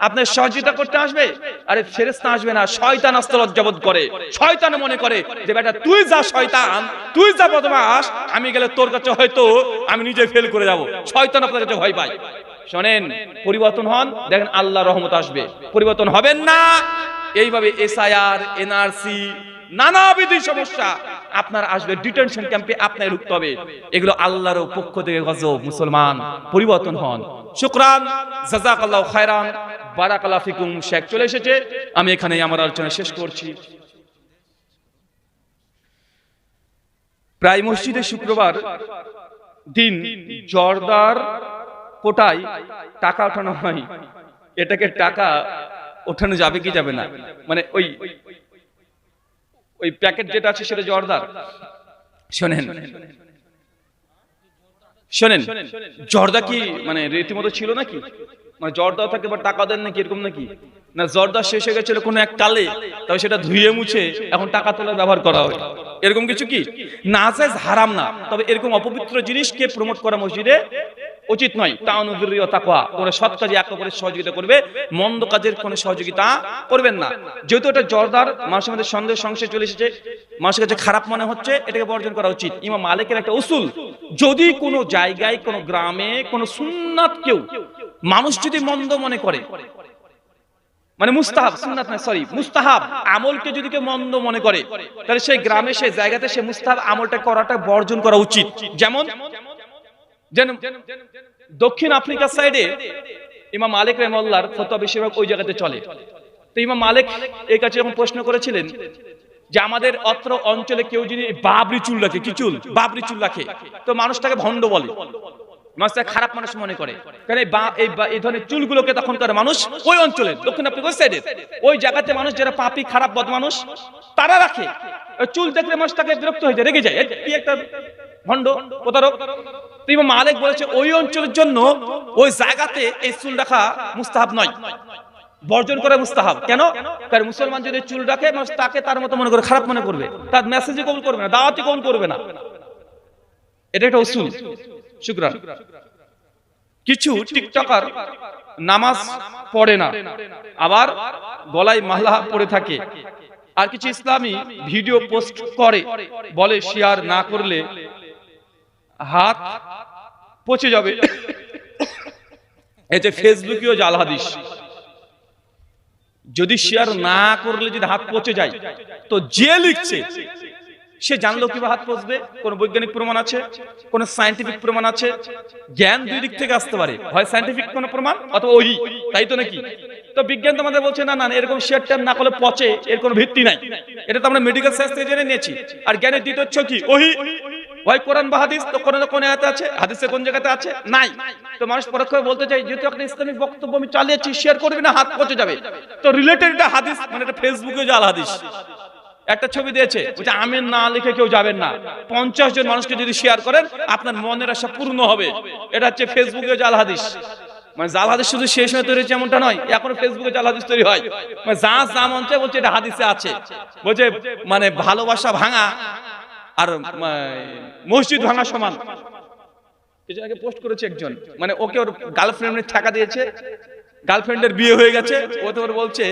Speaker 1: আপনার সহযোগিতা করতে আসবে? আরে ফেরেশতা আসবে না, শয়তান আসতে লজ্জাবোধ করে, শয়তান মনে করে যে বেটা তুই যা শয়তান, তুই যা বদমাশ, আমি গেলে তোর কাছে হয়তো আমি নিজে ফেল করে যাব, শয়তান আপনার কাছে ভয় পায়। শোনেন, পরিবর্তন হন, দেখেন আল্লাহর রহমত আসবে। পরিবর্তন হবেন না, এইভাবে এসআইআর, এনআরসি, নানাবিধ সমস্যা আপনার আসবে, ডিটেনশন ক্যাম্পে আপনার ঢুকতে হবে। এগুলো আল্লাহর পক্ষ থেকে গজব। মুসলমান পরিবর্তন হন। শুকরান, জাযাকাল্লাহু খায়রান, বারাকাল্লাহু ফিকুম। শেখ চলে এসেছে, আমি এখানেই আমার আলোচনা শেষ করছি। প্রায় মসজিদে শুক্রবার দিন জর্দার কোটায় টাকা ওঠানো হয়। এটাকে টাকা ওঠানো যাবে কি যাবে না? মানে ওই প্যাকেট যেটা আছে সেটা জর্দার। শোনেন শোনেন, জর্দা কি মানে রীতিমতো ছিল নাকি? মানে জর্দা থাকে বা টাকা দেন নাকি, এরকম নাকি? না, জর্দা শেষ হয়ে গেছিল কোনো এক কালে, তবে সেটা ধুয়ে মুছে এখন টাকা তোলার ব্যবহার করা হয়, এরকম কিছু কি? নাজায়েজ, হারাম না, তবে এরকম অপবিত্র জিনিসকে প্রমোট করা মসজিদে উচিত নয়। তাআওয়ানুল বিররি ওয়াত তাকওয়া, তোমরা সৎ কাজে একে অপরের সহযোগিতা করবে, মন্দ কাজের কোনো সহযোগিতা করবেন না। যেহেতু এটা জর্দার মানুষের মধ্যে সন্দেহ সংশয় চলে এসেছে, মানুষের কাছে খারাপ মনে হচ্ছে, এটাকে বর্জন করা উচিত। ইমাম মালিকের একটা উসুল, যদি কোনো জায়গায়, কোনো গ্রামে, কোনো সুন্নাত কেউ মানুষ যদি মন্দ মনে করে, মানে মুস্তাহাব, সুন্নাত না সরি, মুস্তাহাব আমলকে যদি কেউ মন্দ মনে করে, তাহলে সেই গ্রামে, সেই জায়গাতে সে মুস্তাহাব আমলটা করাটা বর্জন করা উচিত। যেমন দক্ষিণ আফ্রিকার সাইডে ইমাম মালিক রাহিমাহুল্লাহর ফতোয়া বেশিরভাগ ওই জায়গাতে চলে। তো ইমাম মালিক এই কাছে যখন প্রশ্ন করেছিলেন যে আমাদের অত্র অঞ্চলে কেউ যদি বাবরি চুল রাখে, কি চুল? বাবরি চুল রাখে, তো মানুষটাকে ভণ্ড বলে, মানুষটাকে খারাপ মানুষ মনে করে, কারণ এই ধরনের চুলগুলোকে তখনকার মানুষ ওই অঞ্চলে দক্ষিণ আফ্রিকার সাইডে ওই জায়গাতে মানুষ যারা পাপী, খারাপ, বদমানুষ, তারা রাখে। চুল দেখলে মানুষটাকে বিরক্ত হয়ে যায়, রেগে যায়, কি একটা ভণ্ড, প্রতারক। তো ইমাম মালিক বলেছে ওই অঞ্চলের জন্য ওই জায়গাতে এই চুল রাখা মুস্তাহাব নয়, বর্জন করে মুস্তাহাব। কেন? কারণ মুসলমান যদি চুল রাখে, মানুষ তাকে তার মতো মনে করে, খারাপ মনে করবে, তার মেসেজই কবুল করবে না, দাওয়াতই কবুল করবে না। এটা একটা উসুল। শুকরান। কিছু টিকটকার নামাজ পড়ে না, আবার গলায় মালা পড়ে থাকে, আর কিছু ইসলামী ভিডিও পোস্ট করে, বলে শেয়ার না করলে হাত পচে যাবে। এই যে ফেসবুকেও জাল হাদিস, যদি শেয়ার না করলে যদি হাত পচে যায়, তো যে লিখছে সে জানলো কিভাবে হাত পচবে? কোন বৈজ্ঞানিক প্রমাণ আছে? কোন সায়েন্টিফিক প্রমাণ আছে? জ্ঞান দুই দিক থেকে আসতে পারে, হয় সায়েন্টিফিক কোন প্রমাণ অথবা ওই, তাই তো নাকি? তো বিজ্ঞান তো আমাদের বলছে না না এরকম শেয়ার টেয়ার না করলে পচে, এর কোনো ভিত্তি নাই। এটা তো আমরা মেডিকেল সায়েন্স থেকে জেনে নিয়েছি। আর জ্ঞানের দ্বিতীয় উৎস কি? ওহী, হয় কোরআন বা হাদিস। তো কোন আয়াতে আছে? হাদিসে কোন জায়গাতে আছে? নাই। তো মানুষ পরোক্ষভাবে বলতে চাই যেহেতু একটা ইসলামিক বক্তব্য আমি চালিয়েছি, শেয়ার করবি না, হাত পচে যাবে। তো রিলেটেড একটা হাদিস, মানে এটা ফেসবুকে জাল হাদিস। একটা ছবি দিয়েছে, বলছে আমিন না লিখে কেউ যাবেন না, 50 জন মানুষকে যদি শেয়ার করেন আপনার মনের আশা পূর্ণ হবে। এটা হচ্ছে ফেসবুকে জাল হাদিস। মানে জাল হাদিস শুধু শেষ হয়ে তৈরি হচ্ছে এমনটা নয়, এখন ফেসবুকে জাল হাদিস তৈরি হয়। মানে যা মন চায় বলছে এটা হাদিসে আছে। বলছে মানে ভালোবাসা ভাঙা আর মসজিদ ভাঙা সমান। কিছু আগে পোস্ট করেছে একজন, মানে ওকে ওর গার্লফ্রেন্ডের টাকা দিয়েছে, গার্লফ্রেন্ডের বিয়ে হয়ে গেছে, ও তো বলছে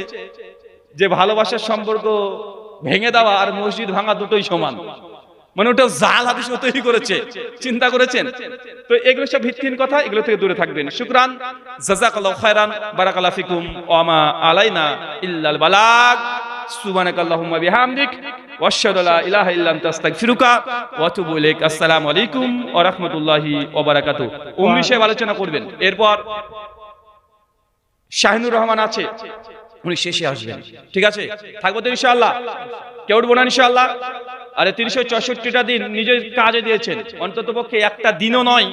Speaker 1: যে ভালোবাসার সম্পর্ক ভেঙে দেওয়া আর মসজিদ ভাঙা দুটোই সমান। মানে ওটা জাল হাদিস তৈরি করেছে, চিন্তা করেছেন? তো এগুলো সব ভিত্তিহীন কথা, এগুলো থেকে দূরে থাকবেন। শুকরান, জাযাকাল্লাহু খায়রান, বারাকাল্লাহু ফিকুম, ওয়া মা আলাইনা ইল্লাল বালাগ। সুবহানাকাল্লাহুম্মা বিহামদিক ওয়া আশহাদু লা ইলাহা ইল্লা আনতা আস্তাগফিরুকা ওয়া আতুবু ইলাইক। আসসালামু আলাইকুম ওয়া রাহমাতুল্লাহি ওয়া বারাকাতুহু। উম্মি সাহেব আলোচনা করবেন। এরপর শাহিনুর রহমান আছে, উনি শেষে আসবেন। ঠিক আছে, থাকবো তো ইনশাআল্লাহ? কেউ উঠবো না ইনশাআল্লাহ? আরে 364টা দিন নিজের কাজে দিয়েছেন, অন্তত পক্ষে একটা দিনও নয়